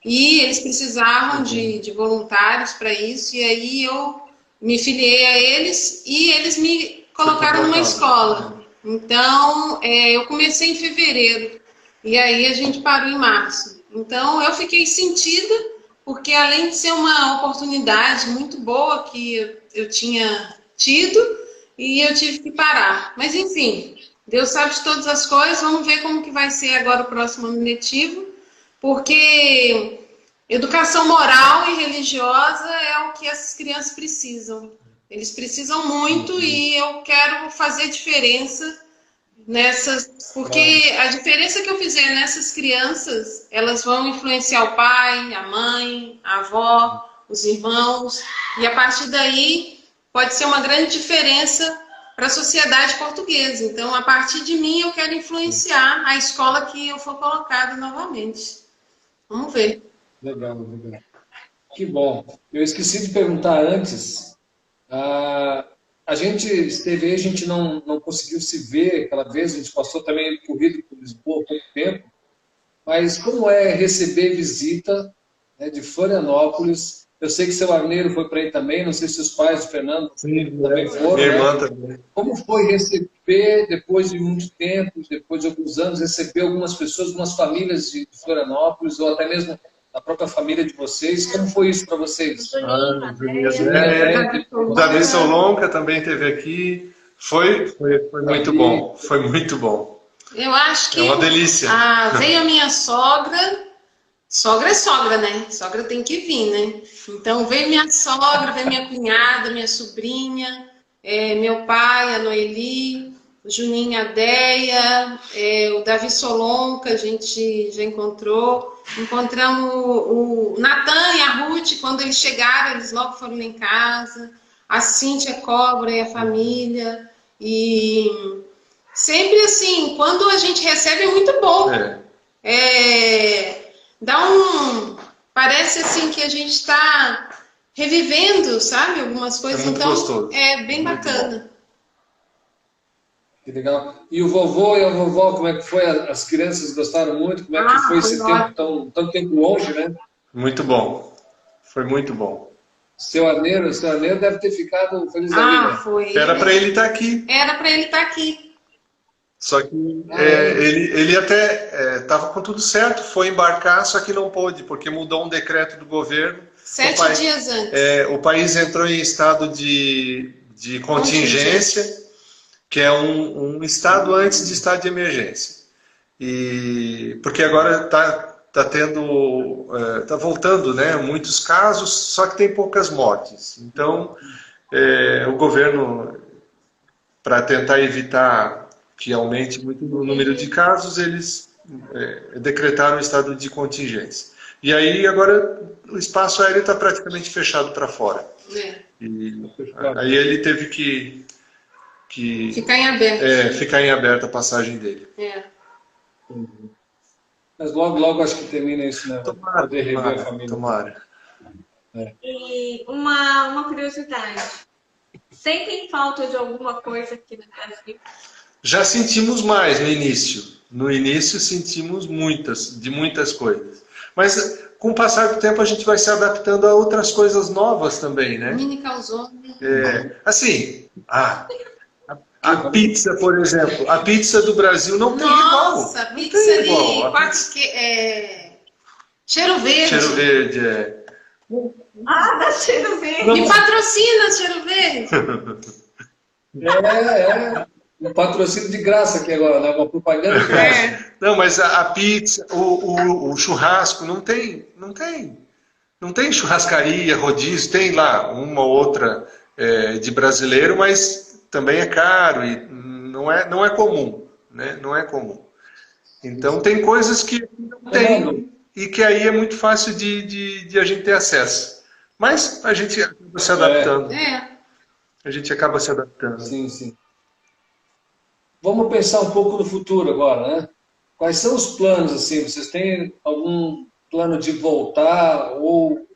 e eles precisavam de voluntários para isso, e aí eu me filiei a eles e eles me colocaram numa escola. Então, eu comecei em fevereiro e aí a gente parou em março. Então, eu fiquei sentida, porque além de ser uma oportunidade muito boa que eu tinha tido, e eu tive que parar. Mas enfim, Deus sabe de todas as coisas, vamos ver como que vai ser agora o próximo ano letivo, porque educação moral e religiosa é o que essas crianças precisam. Eles precisam muito e eu quero fazer diferença nessas, porque a diferença que eu fizer nessas crianças, elas vão influenciar o pai, a mãe, a avó, os irmãos, e a partir daí pode ser uma grande diferença para a sociedade portuguesa. Então, a partir de mim, eu quero influenciar a escola que eu for colocada novamente. Vamos ver. Legal, legal. Que bom. Eu esqueci de perguntar antes. A gente esteve aí, a gente não conseguiu se ver aquela vez, a gente passou também corrido por Lisboa há pouco tempo, mas como é receber visita, né, de Florianópolis? Eu sei que seu Arneiro foi para aí também, não sei se os pais do Fernando também foram. Minha irmã né? também. Como foi receber, depois de muito tempo, depois de alguns anos, receber algumas pessoas, algumas famílias de Florianópolis, ou até mesmo a própria família de vocês? Como foi isso para vocês? O Davi Solonca também esteve aqui. Foi muito bom. Foi muito bom. Eu acho que é uma delícia. Veio a minha sogra. Sogra é sogra, né? Sogra tem que vir, né? Então veio minha sogra, veio minha cunhada, minha sobrinha, meu pai, a Noeli, o Juninho, a Deia, o Davi Solonca, a gente já encontrou. Encontramos o Natan e a Ruth, quando eles chegaram, eles logo foram lá em casa. A Cíntia Cobra e a família. E sempre assim, quando a gente recebe é muito bom. Parece assim que a gente está revivendo, sabe? Algumas coisas. É muito então, gostoso. é bem Muito bacana. bom. Que legal. E o vovô e a vovó, como é que foi? As crianças gostaram muito? Como é que foi esse tempo, tanto tempo longe, né? Muito bom. Foi muito bom. Seu Arneiro deve ter ficado feliz da vida. Foi. Era para ele estar aqui. Era para ele estar aqui. Só que ele até estava com tudo certo, foi embarcar, só que não pôde, porque mudou um decreto do governo. 7 dias antes. O país entrou em estado de contingência, que é um estado antes de estado de emergência. Porque agora está voltando, né, muitos casos, só que tem poucas mortes. Então, o governo, para tentar evitar que aumente muito o número de casos, eles decretaram o estado de contingência. E aí, agora, o espaço aéreo está praticamente fechado para fora. Aí ele teve que ficar em aberto. Ficar em aberto a passagem dele. Mas logo acho que termina isso, né? Tomara, poder rever a família. Tomara. E uma curiosidade. Sentem falta de alguma coisa aqui no Brasil? Já sentimos mais no início. No início sentimos muitas coisas. Mas com o passar do tempo a gente vai se adaptando a outras coisas novas também, né? Mini calzone. Assim, a pizza, por exemplo. A pizza do Brasil não tem igual. Nossa, pizza de Cheiro Verde. Cheiro Verde, dá Cheiro Verde. Me patrocina, Cheiro Verde. Um patrocínio de graça aqui agora, né? Uma propaganda de graça. Não, mas a pizza, o churrasco, não tem churrascaria, rodízio, tem lá uma ou outra de brasileiro, mas também é caro e não é comum, né? Não é comum. Então tem coisas que não tem e que aí é muito fácil de a gente ter acesso. Mas a gente acaba se adaptando. A gente acaba se adaptando. Sim, sim. Vamos pensar um pouco no futuro agora, né? Quais são os planos, assim? Vocês têm algum plano de voltar ou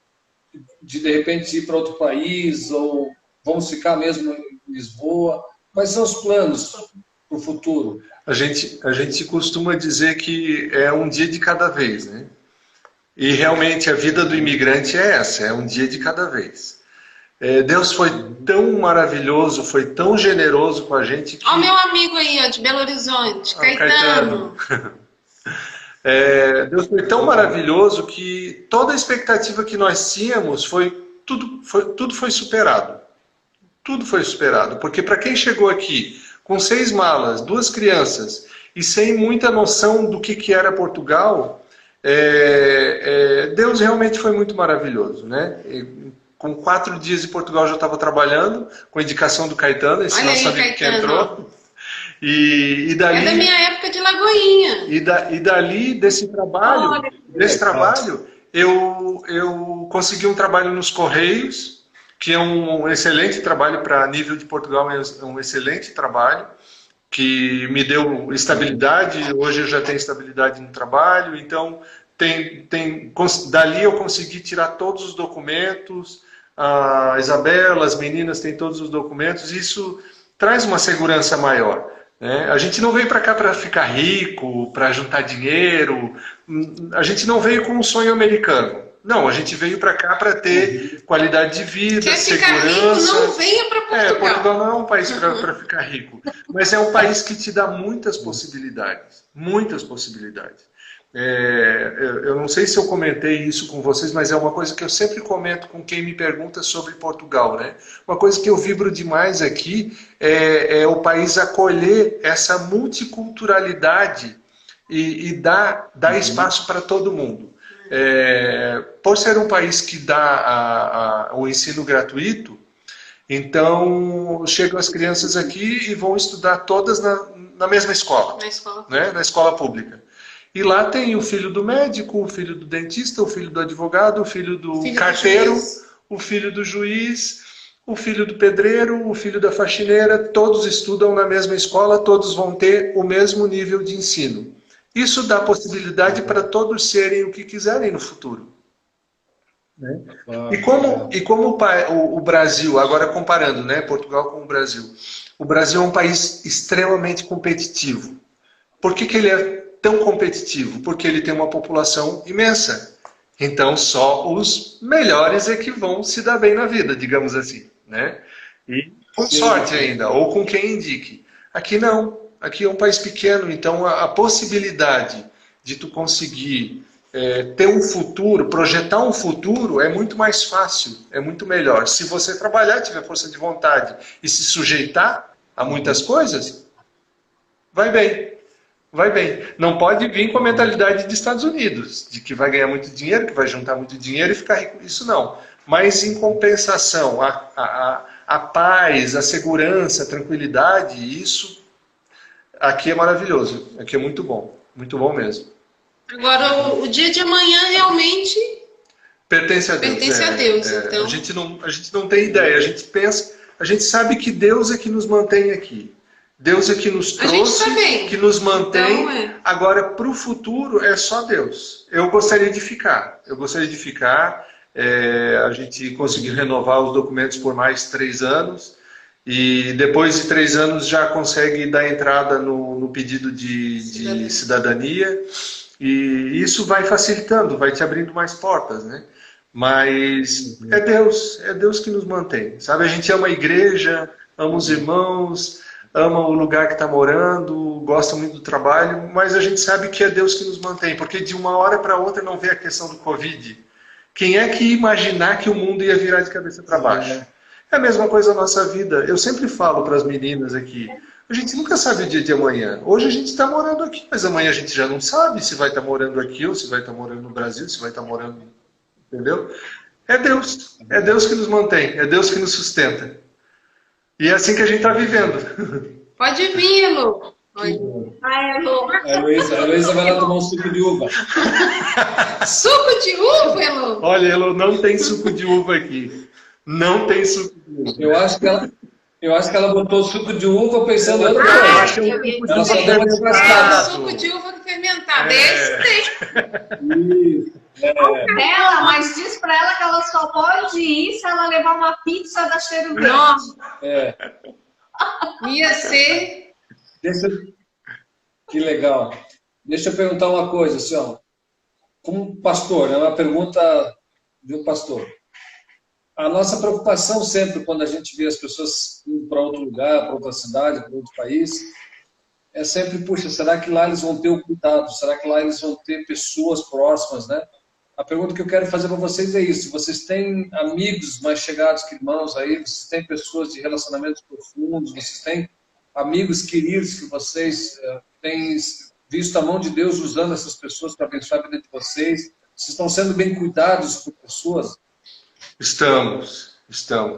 de repente ir para outro país ou vamos ficar mesmo em Lisboa? Quais são os planos para o futuro? A gente costuma dizer que é um dia de cada vez, né? E realmente a vida do imigrante é essa, é um dia de cada vez. Deus foi tão maravilhoso, foi tão generoso com a gente que... Olha o meu amigo aí, de Belo Horizonte, Caetano. Deus foi tão maravilhoso que toda a expectativa que nós tínhamos tudo foi superado. Tudo foi superado. Porque para quem chegou aqui com 6 malas, 2 crianças, e sem muita noção do que era Portugal, Deus realmente foi muito maravilhoso, né? Com 4 dias em Portugal eu já estava trabalhando, com a indicação do Caetano, esse nosso amigo que entrou. E dali, é da minha época de Lagoinha. E dali, desse trabalho, eu consegui um trabalho nos Correios, que é um excelente trabalho para nível de Portugal, é um excelente trabalho, que me deu estabilidade. Hoje eu já tenho estabilidade no trabalho, então dali eu consegui tirar todos os documentos, a Isabela, as meninas têm todos os documentos, e isso traz uma segurança maior. A gente não veio para cá para ficar rico, para juntar dinheiro, a gente não veio com um sonho americano. Não, a gente veio para cá para ter qualidade de vida, quer segurança. Ficar rico, não venha para Portugal. Portugal não é um país para ficar rico, mas é um país que te dá muitas possibilidades, muitas possibilidades. Eu não sei se eu comentei isso com vocês, mas é uma coisa que eu sempre comento com quem me pergunta sobre Portugal, né? Uma coisa que eu vibro demais aqui é o país acolher essa multiculturalidade e dar espaço para todo mundo. Por ser um país que dá o ensino gratuito, então chegam as crianças aqui e vão estudar todas na mesma escola, né? Na escola pública. E lá tem o filho do médico, o filho do dentista, o filho do advogado, o filho do carteiro, o filho do juiz, o filho do pedreiro, o filho da faxineira. Todos estudam na mesma escola, todos vão ter o mesmo nível de ensino. Isso dá possibilidade para todos serem o que quiserem no futuro. Né? E como o Brasil, agora comparando, né, Portugal com o Brasil é um país extremamente competitivo. Por que ele é tão competitivo? Porque ele tem uma população imensa. Então só os melhores é que vão se dar bem na vida, digamos assim, né? E com sorte ainda, ou com quem indique. Aqui não. Aqui é um país pequeno, então a possibilidade de tu conseguir ter um futuro, projetar um futuro, é muito mais fácil, é muito melhor. Se você trabalhar, tiver força de vontade e se sujeitar a muitas coisas, vai bem. Vai bem. Não pode vir com a mentalidade dos Estados Unidos, de que vai ganhar muito dinheiro, que vai juntar muito dinheiro e ficar rico. Isso não. Mas, em compensação, a paz, a segurança, a tranquilidade, isso aqui é maravilhoso. Aqui é muito bom mesmo. Agora, o dia de amanhã realmente pertence a Deus. Pertence a Deus, então. A gente não tem ideia. A gente pensa, a gente sabe que Deus é que nos mantém aqui. Deus é que nos trouxe, que nos mantém. Então, Agora, para o futuro, é só Deus. Eu gostaria de ficar. A gente conseguiu renovar os documentos por mais 3 anos. E depois de 3 anos já consegue dar entrada no pedido de cidadania. E isso vai facilitando, vai te abrindo mais portas, né? Mas é Deus que nos mantém. Sabe, a gente ama a igreja, ama os irmãos, ama o lugar que está morando, gosta muito do trabalho, mas a gente sabe que é Deus que nos mantém, porque de uma hora para outra não vê a questão do Covid. Quem é que ia imaginar que o mundo ia virar de cabeça para baixo? É a mesma coisa na nossa vida. Eu sempre falo para as meninas aqui, a gente nunca sabe o dia de amanhã. Hoje a gente está morando aqui, mas amanhã a gente já não sabe se vai estar morando aqui, ou se vai estar morando no Brasil, se vai estar morando... Entendeu? É Deus que nos mantém, é Deus que nos sustenta. E é assim que a gente está vivendo. Pode vir, Elô. Ai, Elô. A Heloísa vai lá tomar um suco de uva. Suco de uva, Elô? Olha, Elô, não tem suco de uva aqui. Não tem suco de uva. Eu acho que ela botou suco de uva pensando em outra coisa. Ela só deu uma descascada. Suco de uva fermentado. Esse tem. Ela, mas diz pra ela que ela só pode ir se ela levar uma pizza da Cheiro Verde. Nossa. Ia ser... Que legal. Deixa eu perguntar uma coisa, senhor. Como pastor, é uma pergunta de um pastor. A nossa preocupação sempre, quando a gente vê as pessoas indo para outro lugar, para outra cidade, para outro país, é sempre, puxa, será que lá eles vão ter o cuidado? Será que lá eles vão ter pessoas próximas, né? a pergunta que eu quero fazer para vocês é isso. Vocês têm amigos mais chegados que irmãos aí? Vocês têm pessoas de relacionamentos profundos? Vocês têm amigos queridos que vocês têm visto a mão de Deus usando essas pessoas para abençoar a vida de vocês? Vocês estão sendo bem cuidados por pessoas? Estamos.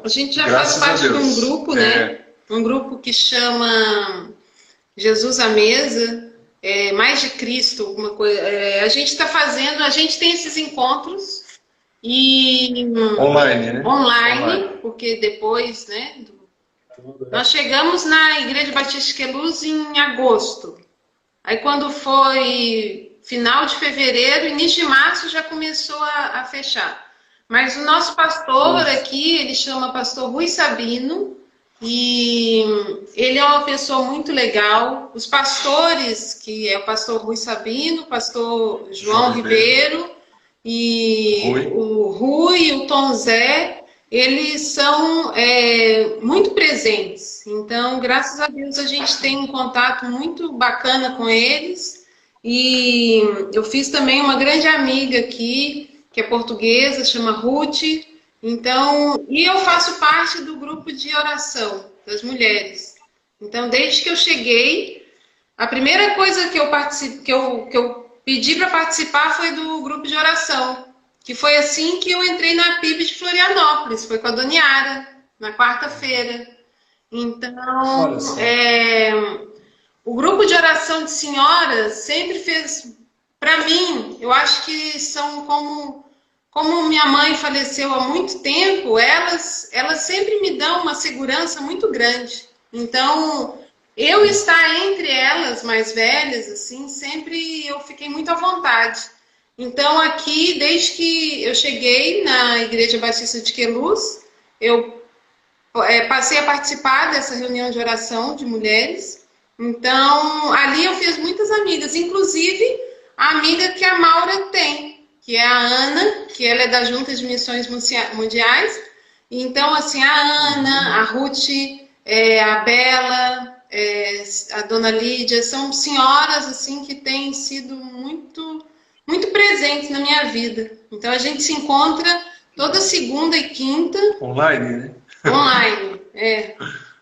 A gente já Graças faz parte a de Deus. um grupo, né? Um grupo que chama Jesus à Mesa, Mais de Cristo, alguma coisa. A gente está fazendo, a gente tem esses encontros e Online, né? online, porque depois, né? Nós chegamos na Igreja Batista de Queluz em agosto. Aí quando foi final de fevereiro, início de março, já começou a fechar. Mas o nosso pastor aqui, ele chama pastor Rui Sabino, e ele é uma pessoa muito legal. Os pastores, que é o pastor Rui Sabino, o pastor João Ribeiro, e o Rui e o Tom Zé, eles são muito presentes. Então, graças a Deus, a gente tem um contato muito bacana com eles. E eu fiz também uma grande amiga aqui, que é portuguesa, chama Ruth. Então, e eu faço parte do grupo de oração das mulheres. Então, desde que eu cheguei, a primeira coisa que eu pedi para participar foi do grupo de oração, que foi assim que eu entrei na PIB de Florianópolis, foi com a Doniara, na quarta-feira. Então, o grupo de oração de senhoras sempre fez, para mim, eu acho que são como minha mãe faleceu há muito tempo, elas sempre me dão uma segurança muito grande. Então, eu estar entre elas mais velhas, assim, sempre eu fiquei muito à vontade. Então, aqui, desde que eu cheguei na Igreja Batista de Queluz, eu passei a participar dessa reunião de oração de mulheres. Então, ali eu fiz muitas amigas, inclusive a amiga que a Maura tem, que é a Ana, que ela é da Junta de Missões Mundiais. Então, assim, a Ana, a Ruth, a Bela, a Dona Lídia, são senhoras, assim, que têm sido muito, muito presentes na minha vida. Então, a gente se encontra toda segunda e quinta. Online, né? Online,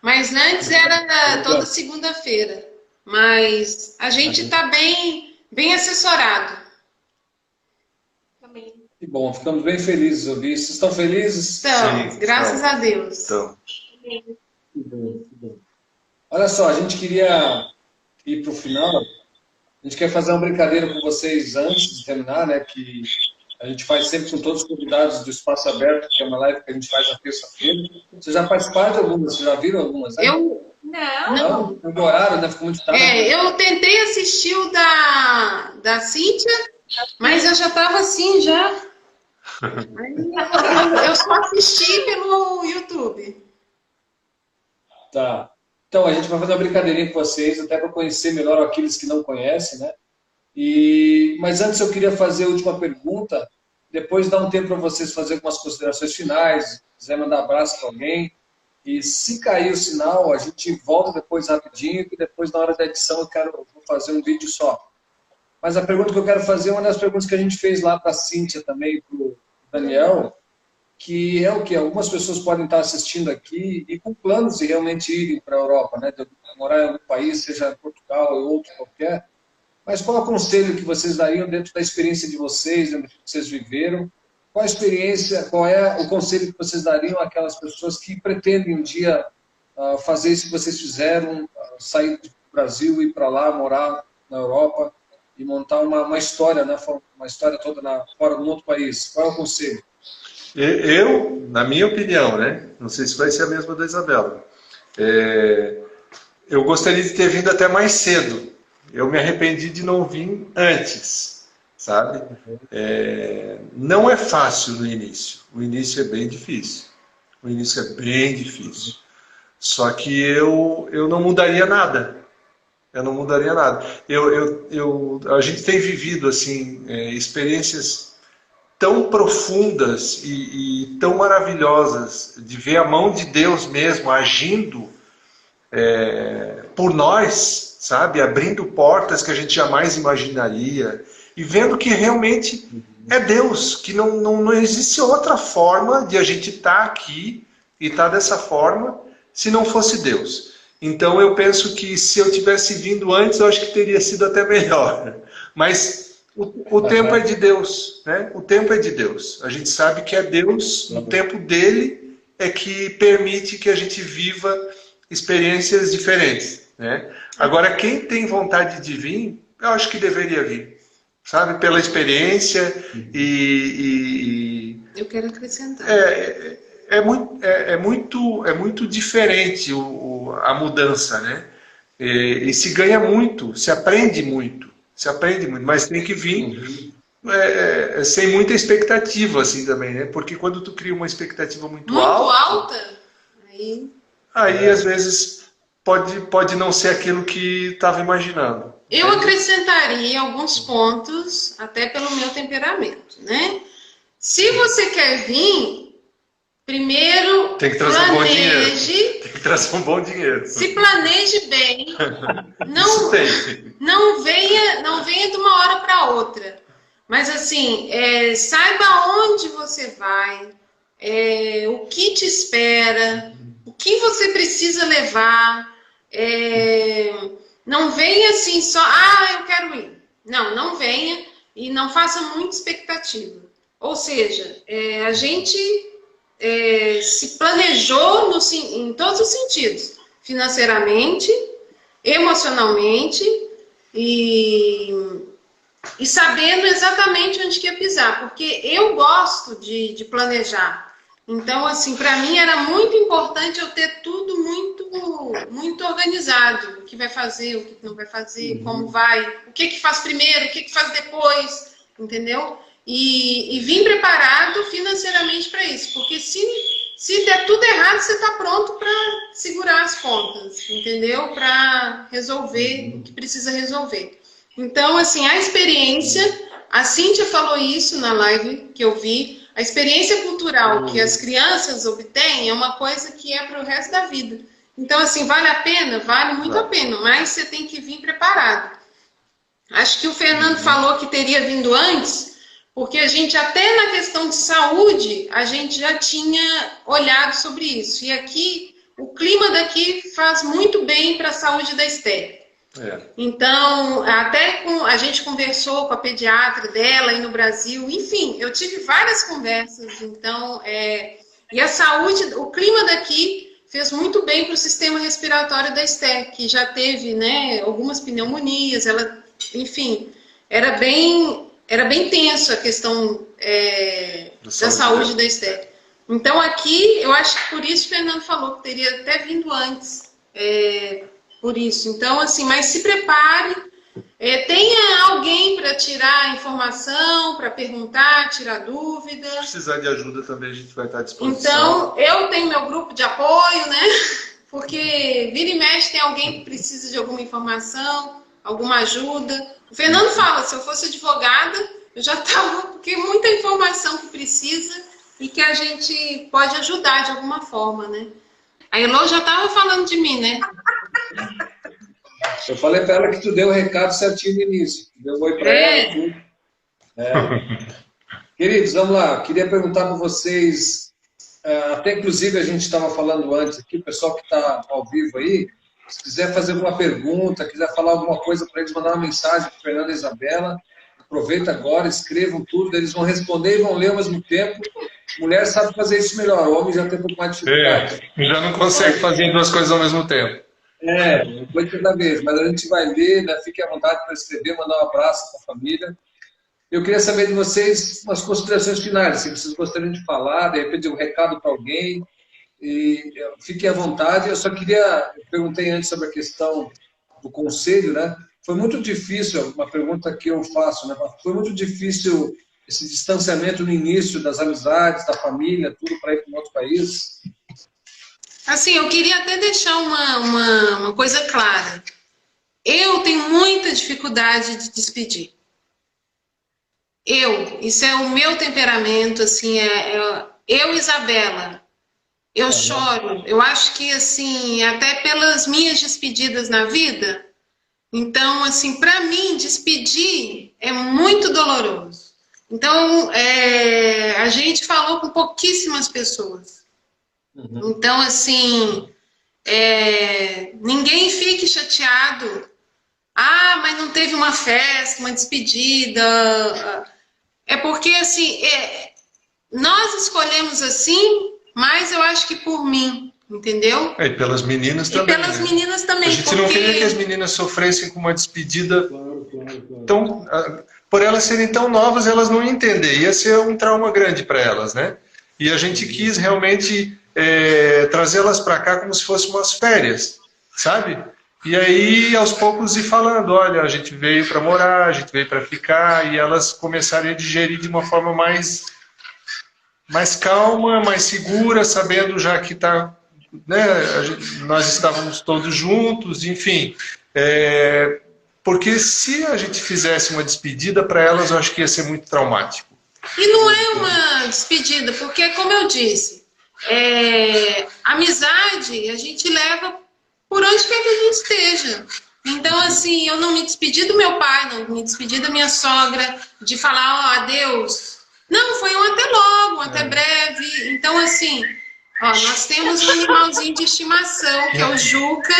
Mas antes era toda segunda-feira. Mas a gente está bem assessorado. Que bom, ficamos bem felizes de ouvir. Vocês estão felizes? Estamos, graças a Deus. Então. Que bom, que bom. Olha só, a gente queria ir para o final. A gente quer fazer uma brincadeira com vocês antes de terminar, né? Que a gente faz sempre com todos os convidados do Espaço Aberto, que é uma live que a gente faz na terça-feira. Vocês já participaram de algumas? Vocês já viram algumas? Né? Não. Não horário, né? Ficou muito tarde. Eu tentei assistir o da Cíntia, mas eu já estava assim, já. Eu só assisti pelo YouTube. Tá. Então, a gente vai fazer uma brincadeirinha com vocês, até para conhecer melhor aqueles que não conhecem, né? Mas antes eu queria fazer a última pergunta, depois dar um tempo para vocês fazerem algumas considerações finais, se quiser mandar abraço para alguém. E se cair o sinal, a gente volta depois rapidinho, que depois na hora da edição vou fazer um vídeo só. Mas a pergunta que eu quero fazer é uma das perguntas que a gente fez lá para a Cíntia também, para o Daniel, que é o que algumas pessoas podem estar assistindo aqui e com planos de realmente irem para a Europa, né? De morar em algum país, seja Portugal ou outro qualquer. Mas qual é o conselho que vocês dariam dentro da experiência de vocês, dentro do que vocês viveram? Qual a experiência, qual é o conselho que vocês dariam àquelas pessoas que pretendem um dia fazer isso que vocês fizeram, sair do Brasil, ir para lá, morar na Europa e montar uma história, né? Uma história toda fora de um outro país? Qual é o conselho? Eu, na minha opinião, né? Não sei se vai ser a mesma da Isabela. Eu gostaria de ter vindo até mais cedo. Eu me arrependi de não vir antes, sabe? Não é fácil no início. O início é bem difícil. O início é bem difícil. Só que eu não mudaria nada. Eu não mudaria nada. A gente tem vivido assim experiências tão profundas e tão maravilhosas de ver a mão de Deus mesmo agindo por nós, sabe? Abrindo portas que a gente jamais imaginaria e vendo que realmente é Deus, que não existe outra forma de a gente estar aqui e estar dessa forma se não fosse Deus. Então eu penso que se eu tivesse vindo antes, eu acho que teria sido até melhor. Mas o tempo é de Deus, né? O tempo é de Deus. A gente sabe que é Deus, no tempo dele, é que permite que a gente viva experiências diferentes, né? Agora, quem tem vontade de vir, eu acho que deveria vir, sabe? Pela experiência Eu quero acrescentar. É muito diferente a mudança, né? E se ganha muito, se aprende muito, mas tem que vir sem muita expectativa, assim, também, né? Porque quando tu cria uma expectativa muito alta, aí às vezes pode não ser aquilo que estava imaginando. Eu acrescentaria alguns pontos, até pelo meu temperamento, né? Se você quer vir, primeiro tem que trazer um bom dinheiro. Tem que trazer um bom dinheiro. Se planeje bem. Não venha de uma hora para outra. Mas assim, saiba onde você vai, o que te espera, o que você precisa levar. Não venha assim só, eu quero ir. Não venha e não faça muita expectativa. Ou seja, a gente se planejou em todos os sentidos. Financeiramente, emocionalmente e sabendo exatamente onde que ia pisar. Porque eu gosto de planejar. Então, assim, para mim era muito importante eu ter tudo muito organizado. O que vai fazer, o que não vai fazer, como vai, o que faz primeiro, o que faz depois, entendeu? E vim preparado financeiramente para isso. Porque se der tudo errado, você está pronto para segurar as pontas, entendeu? Para resolver o que precisa resolver. Então, assim, a experiência, a Cíntia falou isso na live que eu vi, a experiência cultural que as crianças obtêm é uma coisa que é para o resto da vida. Então, assim, vale a pena? Vale muito a pena, mas você tem que vir preparado. Acho que o Fernando falou que teria vindo antes, porque a gente, até na questão de saúde, a gente já tinha olhado sobre isso. E aqui, o clima daqui faz muito bem para a saúde da Esther. Então, até a gente conversou com a pediatra dela aí no Brasil, enfim, eu tive várias conversas, então, e a saúde, o clima daqui fez muito bem para o sistema respiratório da Esther, que já teve, né, algumas pneumonias, ela, enfim, era bem tenso a questão da saúde da Esther. Então, aqui, eu acho que por isso o Fernando falou que teria até vindo antes, por isso. Então, assim, mas se prepare, tenha alguém para tirar informação, para perguntar, tirar dúvida. Se precisar de ajuda também, a gente vai estar à disposição. Então, eu tenho meu grupo de apoio, né? Porque vira e mexe tem alguém que precisa de alguma informação, alguma ajuda. O Fernando fala, se eu fosse advogada, eu já estava, porque muita informação que precisa e que a gente pode ajudar de alguma forma, né? A Elô já estava falando de mim, né? Eu falei para ela que tu deu o recado certinho no início. Deu um oi para ela. Tudo. Queridos, vamos lá. Queria perguntar para vocês, até inclusive a gente estava falando antes aqui, o pessoal que está ao vivo aí, se quiser fazer alguma pergunta, quiser falar alguma coisa para eles, mandar uma mensagem para Fernanda e Isabela, aproveita agora, escrevam tudo, eles vão responder e vão ler ao mesmo tempo. Mulher sabe fazer isso melhor, o homem já tem um pouco mais de dificuldade. Já não consegue fazer duas coisas ao mesmo tempo. Depois de cada vez, mas a gente vai ler, né? Fique à vontade para escrever, mandar um abraço para a família. Eu queria saber de vocês umas considerações finais, se vocês gostariam de falar, de repente um recado para alguém, e fiquem à vontade. Eu perguntei antes sobre a questão do conselho, né? Foi muito difícil, uma pergunta que eu faço, né? Foi muito difícil esse distanciamento no início das amizades, da família, tudo para ir para um outro país? Assim, eu queria até deixar uma coisa clara. Eu tenho muita dificuldade de despedir. Isso é o meu temperamento, assim, eu, Isabela, eu choro. Eu acho que, assim, até pelas minhas despedidas na vida, Então, assim, para mim, despedir é muito doloroso. Então, a gente falou com pouquíssimas pessoas. Então, assim, ninguém fique chateado. Ah, mas não teve uma festa, uma despedida. É porque, assim, nós escolhemos assim, mas eu acho que por mim, entendeu? E pelas meninas também. E pelas meninas também. A gente não queria que as meninas sofressem com uma despedida tão... Por elas serem tão novas, elas não iam entender. Ia ser um trauma grande para elas, né? E a gente quis realmente trazê-las para cá como se fossem umas férias, sabe? E aí, aos poucos, ir falando, olha, a gente veio para morar, a gente veio para ficar, e elas começarem a digerir de uma forma mais calma, mais segura, sabendo já que tá, né, nós estávamos todos juntos, enfim. Porque se a gente fizesse uma despedida para elas, eu acho que ia ser muito traumático. E não é uma despedida, porque, como eu disse, amizade a gente leva por onde quer que a gente esteja. Então, assim, eu não me despedi do meu pai, não me despedi da minha sogra, de falar, adeus. Não, foi um até logo, um até breve. Então, assim, nós temos um animalzinho de estimação, que é o Juca.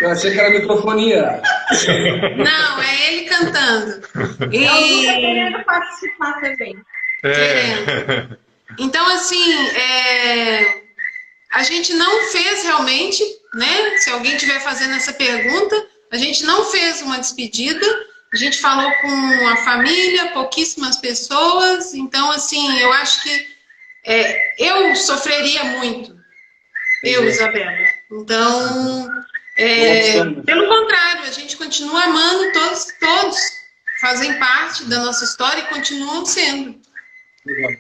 Eu achei que era microfonia. Não, é ele cantando. E... Eu nunca querendo participar também. Querendo. Então, assim, a gente não fez realmente, né? Se alguém estiver fazendo essa pergunta, a gente não fez uma despedida. A gente falou com a família, pouquíssimas pessoas. Então, assim, eu acho que eu sofreria muito. Eu, Isabela. Então... pelo contrário, a gente continua amando, todos fazem parte da nossa história e continuam sendo. Legal.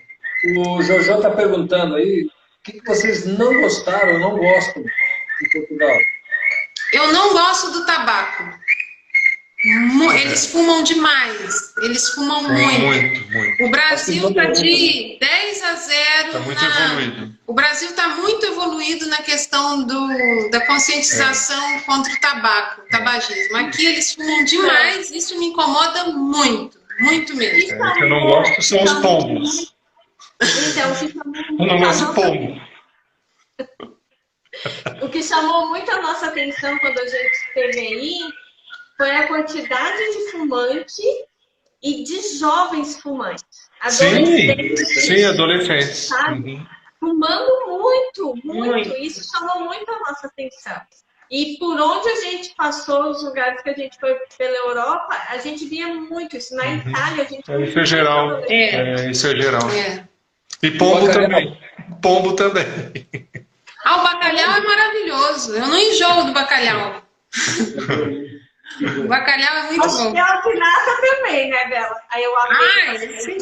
O Jojo está perguntando aí, o que vocês não gostaram ou não gostam de Portugal? Eu não gosto do tabaco. Eles fumam demais, eles fumam muito. O Brasil está de 10 a 0. Está muito evoluído. O Brasil está muito evoluído na questão da conscientização contra o tabaco, o tabagismo. Aqui eles fumam demais, isso me incomoda muito, muito mesmo. O que eu não gosto são os pombos. Eu não gosto de pombo. O que chamou muito a nossa atenção quando a gente esteve aí foi a quantidade de fumante e de jovens fumantes. Sim, adolescentes. Sabe? Fumando muito. Isso chamou muito a nossa atenção. E por onde a gente passou, os lugares que a gente foi pela Europa, a gente via muito isso. Na Itália, a gente via isso é geral. Isso é geral. E pombo também. O bacalhau é maravilhoso. Eu não enjoo do bacalhau. O bacalhau é muito bom. Pastel de nata também, né, Bela? Aí eu amei.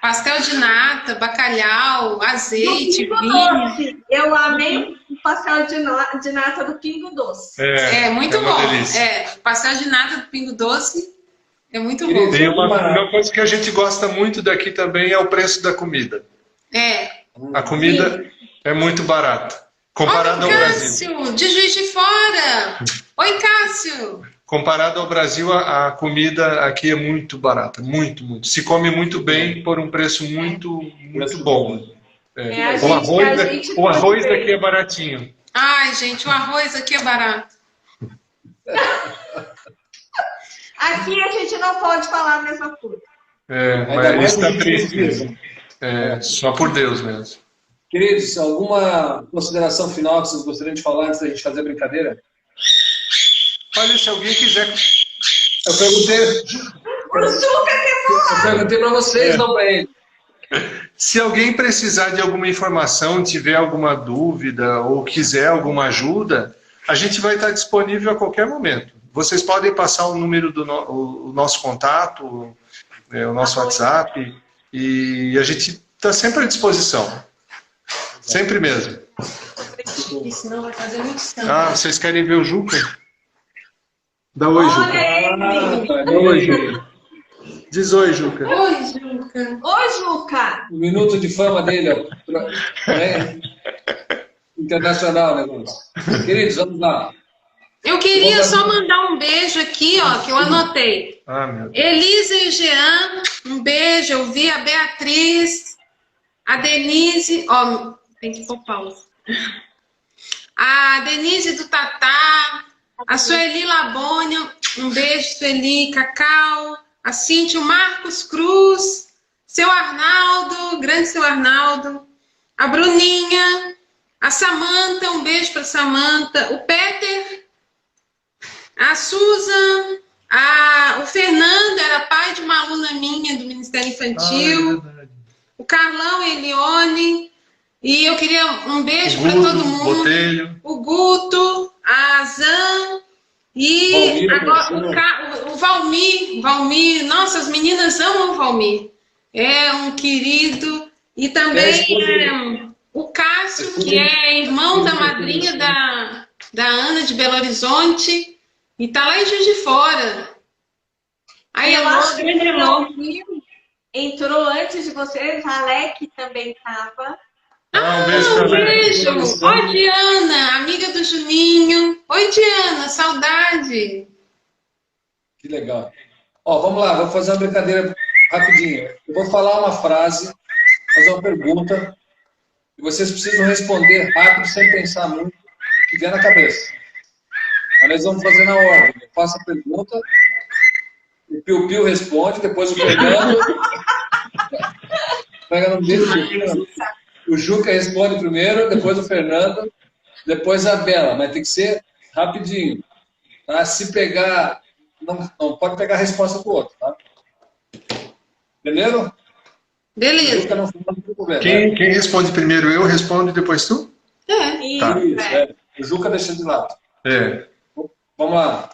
Pastel de nata, bacalhau, azeite, vinho. Doce. Eu amei o pastel de nata do Pingo Doce. Muito bom. Pastel de nata do Pingo Doce é muito bom. E uma coisa que a gente gosta muito daqui também é o preço da comida. A comida é muito barata. Comparado ao Brasil. Cássio, de Juiz de Fora. Oi, Cássio. Comparado ao Brasil, a comida aqui é muito barata, muito. Se come muito bem por um preço muito bom. O arroz daqui é baratinho. Ai, gente, o arroz aqui é barato. Aqui a gente não pode falar a mesma coisa. Mas isso está triste. Só por Deus mesmo. Queridos, alguma consideração final que vocês gostariam de falar antes da gente fazer a brincadeira? Olha, se alguém quiser... Eu perguntei para vocês, não para ele. Se alguém precisar de alguma informação, tiver alguma dúvida ou quiser alguma ajuda, a gente vai estar disponível a qualquer momento. Vocês podem passar o número o nosso contato, o nosso WhatsApp, e a gente está sempre à disposição. Sempre mesmo. Senão vai fazer muito tempo. Vocês querem ver o Juca? Dá oi, Juca. Oi, Juca. Diz oi, Juca. Oi, Juca. Oi, Juca. O minuto de fama dele, internacional, negócio. Queridos, vamos lá. Eu queria só mandar um beijo aqui, ó, que eu anotei. Ah, meu Deus. Elisa e Jean, um beijo. Eu vi a Beatriz, a Denise, ó, tem que pôr pausa. A Denise do Tatá, a Sueli Labônia, um beijo, Sueli, Cacau, a Cíntia, o Marcos Cruz, seu Arnaldo, grande seu Arnaldo, a Bruninha, a Samanta, um beijo para Samanta, o Peter, a Susan, o Fernando, era pai de uma aluna minha do Ministério Infantil, o Carlão e a Elione, e eu queria um beijo para todo mundo. Botelho. O Guto, a Zan e Valmir, agora o Valmir. Valmir, nossa, as meninas amam o Valmir. É um querido. E também o Cássio, que é irmão da madrinha da Ana de Belo Horizonte e tá lá em Juiz de Fora. Aí Eu acho que grande amor. entrou antes de vocês, a Alec também estava. Um beijo pra Um beijo! Oi, Diana, amiga do Juninho. Oi, Diana, saudade. Que legal. Ó, vamos lá, vou fazer uma brincadeira rapidinho. Eu vou falar uma frase, fazer uma pergunta, e vocês precisam responder rápido, sem pensar muito, o que vier na cabeça. Aí nós vamos fazer na ordem. Eu faço a pergunta, o Piu Piu responde, depois o Fernando. Pega no dedo, o Juca responde primeiro, depois o Fernando, depois a Bela, mas tem que ser rapidinho. Tá? Se pegar, não pode pegar a resposta do outro, tá? Entenderam? Beleza. Juca não tem problema. Quem responde primeiro? Eu respondo e depois tu? É. Tá. Isso, é. O Juca deixa de lado. É. Vamos lá.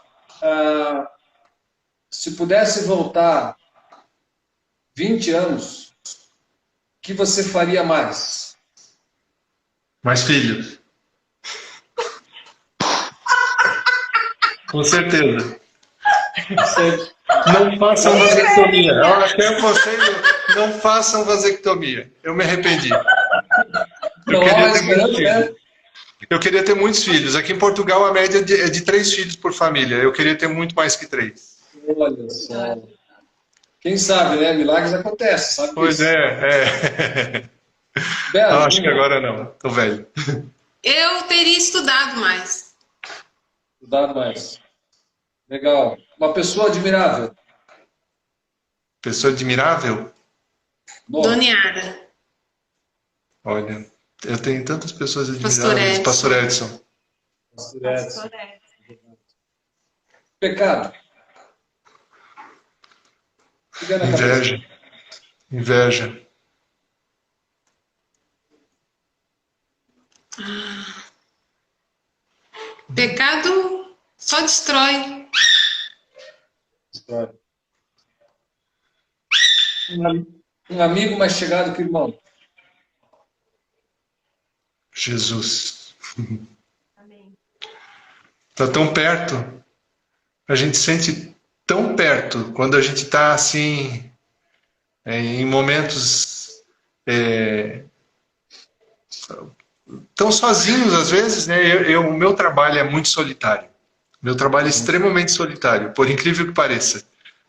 Se pudesse voltar 20 anos, o que você faria mais? Mais filhos. Com certeza. Não façam vasectomia. Eu até aconselho, não façam vasectomia. Eu me arrependi. Não há mais esperança, né? Eu queria ter muitos filhos. Aqui em Portugal a média é de 3 filhos por família. Eu queria ter muito mais que 3. Olha só. Quem sabe, né? Milagres acontecem, sabe? Pois disso? é. Bela, Acho que agora não. Tô velho. Eu teria estudado mais. Estudado mais. Legal. Uma pessoa admirável. Pessoa admirável? Bom, Doniara. Olha, eu tenho tantas pessoas Pastor admiráveis. Edson. Pastor Edson. Pastor Edson. Pecado. O que vier na cabeça? Inveja. Pecado só destrói. Destrói. Um amigo mais chegado que o irmão. Jesus. Amém. Tá tão perto. A gente sente tão perto quando a gente está assim, em momentos tão sozinhos às vezes, né? O meu trabalho é muito solitário. Meu trabalho é extremamente solitário, por incrível que pareça.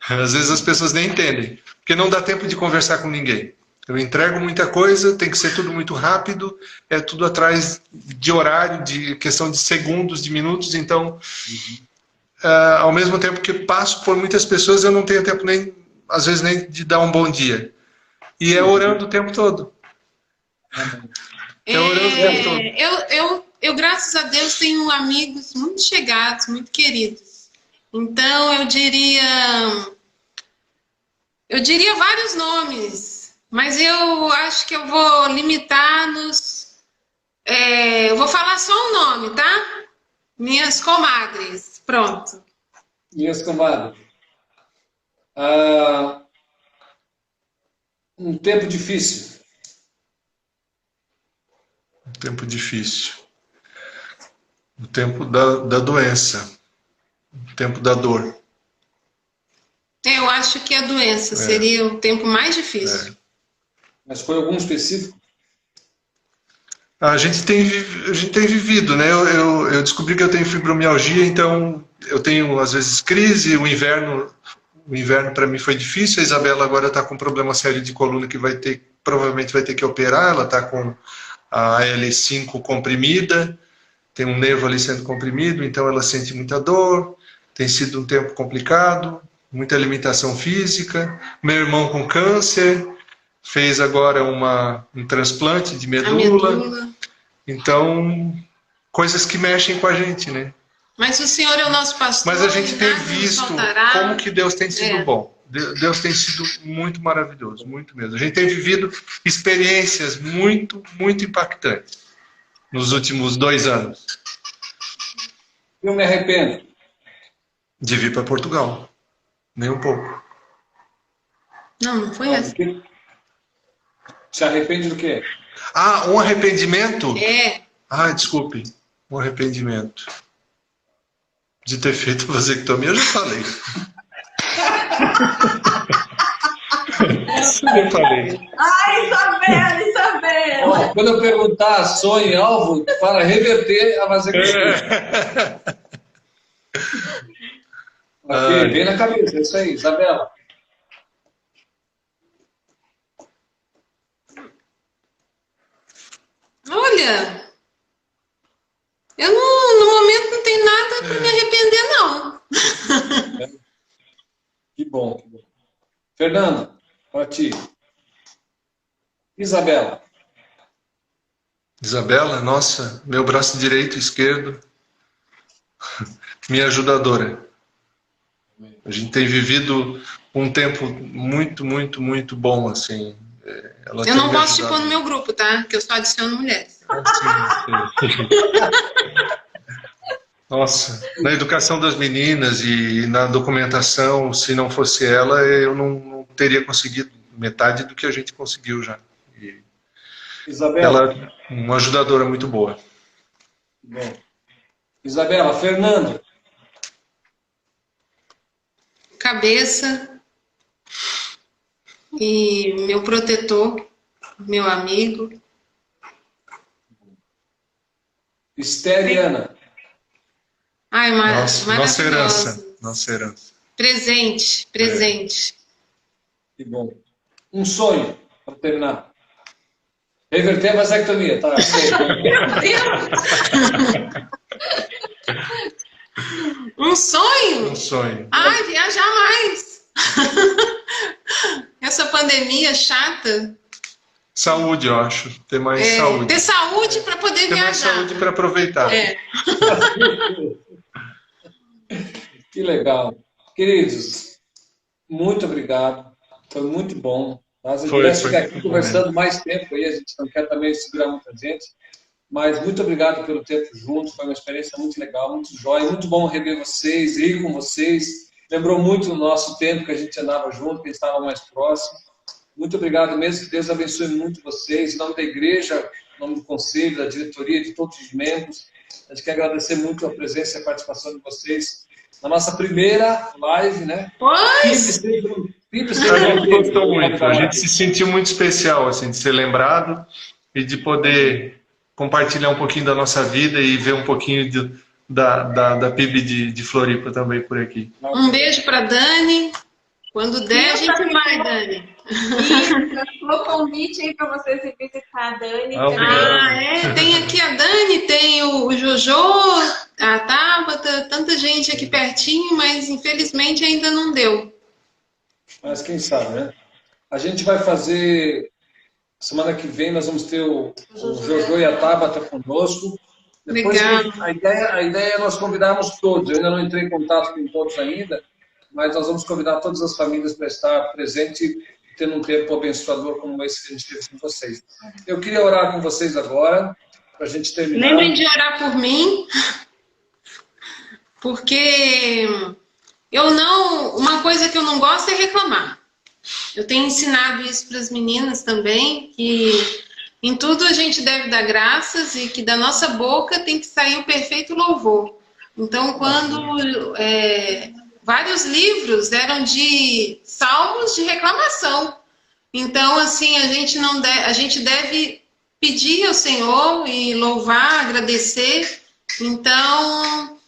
Às vezes as pessoas nem entendem, porque não dá tempo de conversar com ninguém. Eu entrego muita coisa, tem que ser tudo muito rápido, é tudo atrás de horário, de questão de segundos, de minutos, então... ao mesmo tempo que passo por muitas pessoas, eu não tenho tempo nem, às vezes, nem de dar um bom dia. E é orando o tempo todo. É orando o tempo todo. Eu, graças a Deus, tenho amigos muito chegados, muito queridos. Então, eu diria vários nomes, mas eu acho que eu vou limitar nos... eu vou falar só um nome, tá? Minhas comadres. Pronto. Minhas comadres. Um tempo difícil. Um tempo difícil. O tempo da doença. O tempo da dor. Eu acho que a doença seria o tempo mais difícil. Mas foi algum específico? A gente tem vivido, né? Eu descobri que eu tenho fibromialgia, então eu tenho às vezes crise. O inverno para mim foi difícil. A Isabela agora está com um problema sério de coluna que provavelmente vai ter que operar. Ela está com a L5 comprimida, tem um nervo ali sendo comprimido, então ela sente muita dor. Tem sido um tempo complicado, muita limitação física. Meu irmão com câncer fez agora um transplante de medula. Então, coisas que mexem com a gente, né? Mas o Senhor é o nosso pastor. Mas a gente tem nada nos visto faltará. como que Deus tem sido bom. Deus tem sido muito maravilhoso, muito mesmo. A gente tem vivido experiências muito, muito impactantes nos últimos 2 anos. Eu me arrependo. De vir para Portugal. Nem um pouco. Não foi essa. Se arrepende do quê? Ah, um arrependimento? É. Ah, desculpe. Um arrependimento. De ter feito a vasectomia, eu já falei. Eu falei. Ai, Isabela! Ó, quando eu perguntar sonho e alvo, para reverter a vasectomia. Ok, vem na cabeça, é isso aí, Isabela. Olha, eu no momento não tenho nada para me arrepender, não. Que bom, que bom. Fernando, para ti. Isabela. Isabela, nossa, meu braço direito e esquerdo, minha ajudadora. A gente tem vivido um tempo muito, muito, muito bom, assim. Ela Eu não posso te pôr no meu grupo, tá? Que eu só adiciono mulheres. Nossa, na educação das meninas e na documentação, se não fosse ela, eu não teria conseguido metade do que a gente conseguiu já. E Isabela. ela é uma ajudadora muito boa. Bom. Isabela, Fernando. Cabeça e meu protetor, meu amigo. Esther e Ana. Ai, Nossa herança. maravilhosa. Nossa herança. Presente. Que bom. Um sonho, para terminar. Reverter a vasectomia, tá? Um sonho? Um sonho. Ai, viajar mais. Essa pandemia chata. Saúde, eu acho. Ter mais saúde. Ter saúde para poder ter viajar. mais saúde para aproveitar. Que legal. Queridos, muito obrigado. Foi muito bom. A gente pudesse ficar aqui conversando mais tempo aí, a gente não quer também segurar muita gente. Mas muito obrigado pelo tempo junto, foi uma experiência muito legal, muito jóia, muito bom rever vocês, rir com vocês. Lembrou muito o nosso tempo que a gente andava junto, que a gente estava mais próximo. Muito obrigado mesmo, que Deus abençoe muito vocês. Em nome da igreja, em nome do conselho, da diretoria, de todos os membros, a gente quer agradecer muito a presença e a participação de vocês na nossa primeira live, né? Pois! A gente gostou muito, a gente se sentiu muito especial, assim, de ser lembrado e de poder compartilhar um pouquinho da nossa vida e ver um pouquinho da PIB de Floripa também por aqui. Um beijo para Dani. Quando der, a gente vai, Dani. E o convite aí para vocês ir visitar a Dani. Tem aqui a Dani, tem o Jojo, a Tabata, tanta gente aqui pertinho, mas infelizmente ainda não deu. Mas quem sabe, né? A gente vai fazer... Semana que vem nós vamos ter o Jojo e a Tabata conosco. Depois, legal. A ideia é nós convidarmos todos. Eu ainda não entrei em contato com todos ainda, mas nós vamos convidar todas as famílias para estar presente, tendo um tempo abençoador como esse que a gente teve com vocês. Eu queria orar com vocês agora, para a gente terminar. Lembrem de orar por mim, porque uma coisa que eu não gosto é reclamar. Eu tenho ensinado isso para as meninas também, que em tudo a gente deve dar graças e que da nossa boca tem que sair o perfeito louvor. Então, quando vários livros eram de salmos de reclamação. Então, assim, a gente deve pedir ao Senhor e louvar, agradecer. Então,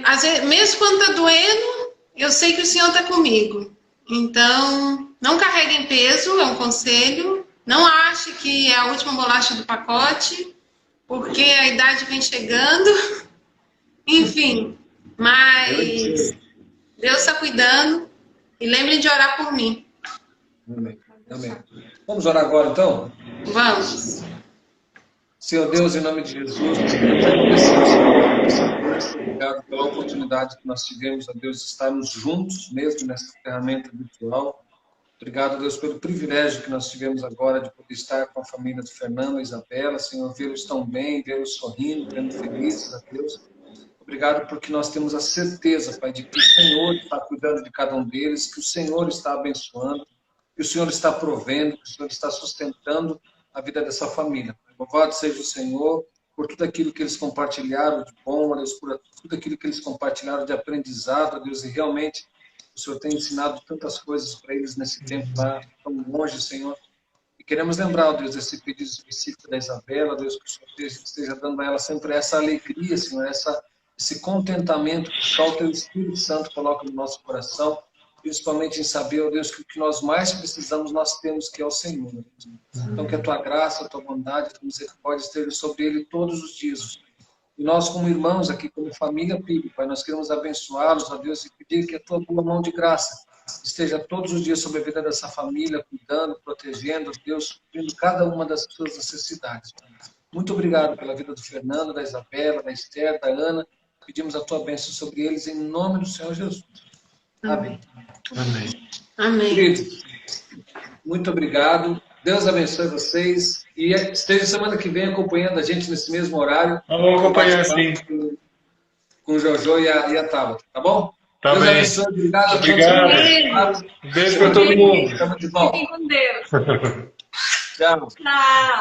às vezes, mesmo quando está doendo, eu sei que o Senhor está comigo. Então, não carregue em peso, é um conselho. Não ache que é a última bolacha do pacote, porque a idade vem chegando. Enfim, mas Deus está cuidando. E lembrem de orar por mim. Amém. Amém. Vamos orar agora, então? Vamos. Senhor Deus, em nome de Jesus, nós queremos agradecer ao Senhor. Obrigado pela oportunidade que nós tivemos, a Deus, de estarmos juntos, mesmo nessa ferramenta virtual. Obrigado, Deus, pelo privilégio que nós tivemos agora de poder estar com a família do Fernando e Isabela, Senhor, vê-los tão bem, vê-los sorrindo, vê-los felizes, a Deus. Obrigado porque nós temos a certeza, Pai, de que o Senhor está cuidando de cada um deles, que o Senhor está abençoando, que o Senhor está provendo, que o Senhor está sustentando a vida dessa família. Louvado seja o Senhor por tudo aquilo que eles compartilharam de bom, Deus, por tudo aquilo que eles compartilharam de aprendizado, Deus, e realmente o Senhor tem ensinado tantas coisas para eles nesse tempo lá, tão longe, Senhor. E queremos lembrar, Deus, desse pedido específico da Isabela, Deus, que o Senhor esteja dando a ela sempre essa alegria, Senhor, esse contentamento que só o Teu Espírito Santo coloca no nosso coração, principalmente em saber, ó Deus, que o que nós mais precisamos, nós temos, que é o Senhor. Então, que a Tua graça, a Tua bondade, a Tua misericórdia esteja sobre Ele todos os dias. E nós, como irmãos aqui, como família PIB, Pai, nós queremos abençoá-los, ó Deus, e pedir que a Tua boa mão de graça esteja todos os dias sobre a vida dessa família, cuidando, protegendo, ó Deus, suprindo cada uma das suas necessidades. Muito obrigado pela vida do Fernando, da Isabela, da Esther, da Ana. Pedimos a Tua bênção sobre eles, em nome do Senhor Jesus. Amém. Amém. Amém. Queridos, muito obrigado. Deus abençoe vocês. E esteja semana que vem acompanhando a gente nesse mesmo horário. Vamos acompanhar, sim. Com o Jojo e a Tabata, tá bom? Tá Deus bem. abençoe. Obrigado. Obrigado. Beijo para todo mundo. Estamos de volta. Fiquem com Deus. Tchau. Tchau. Tchau.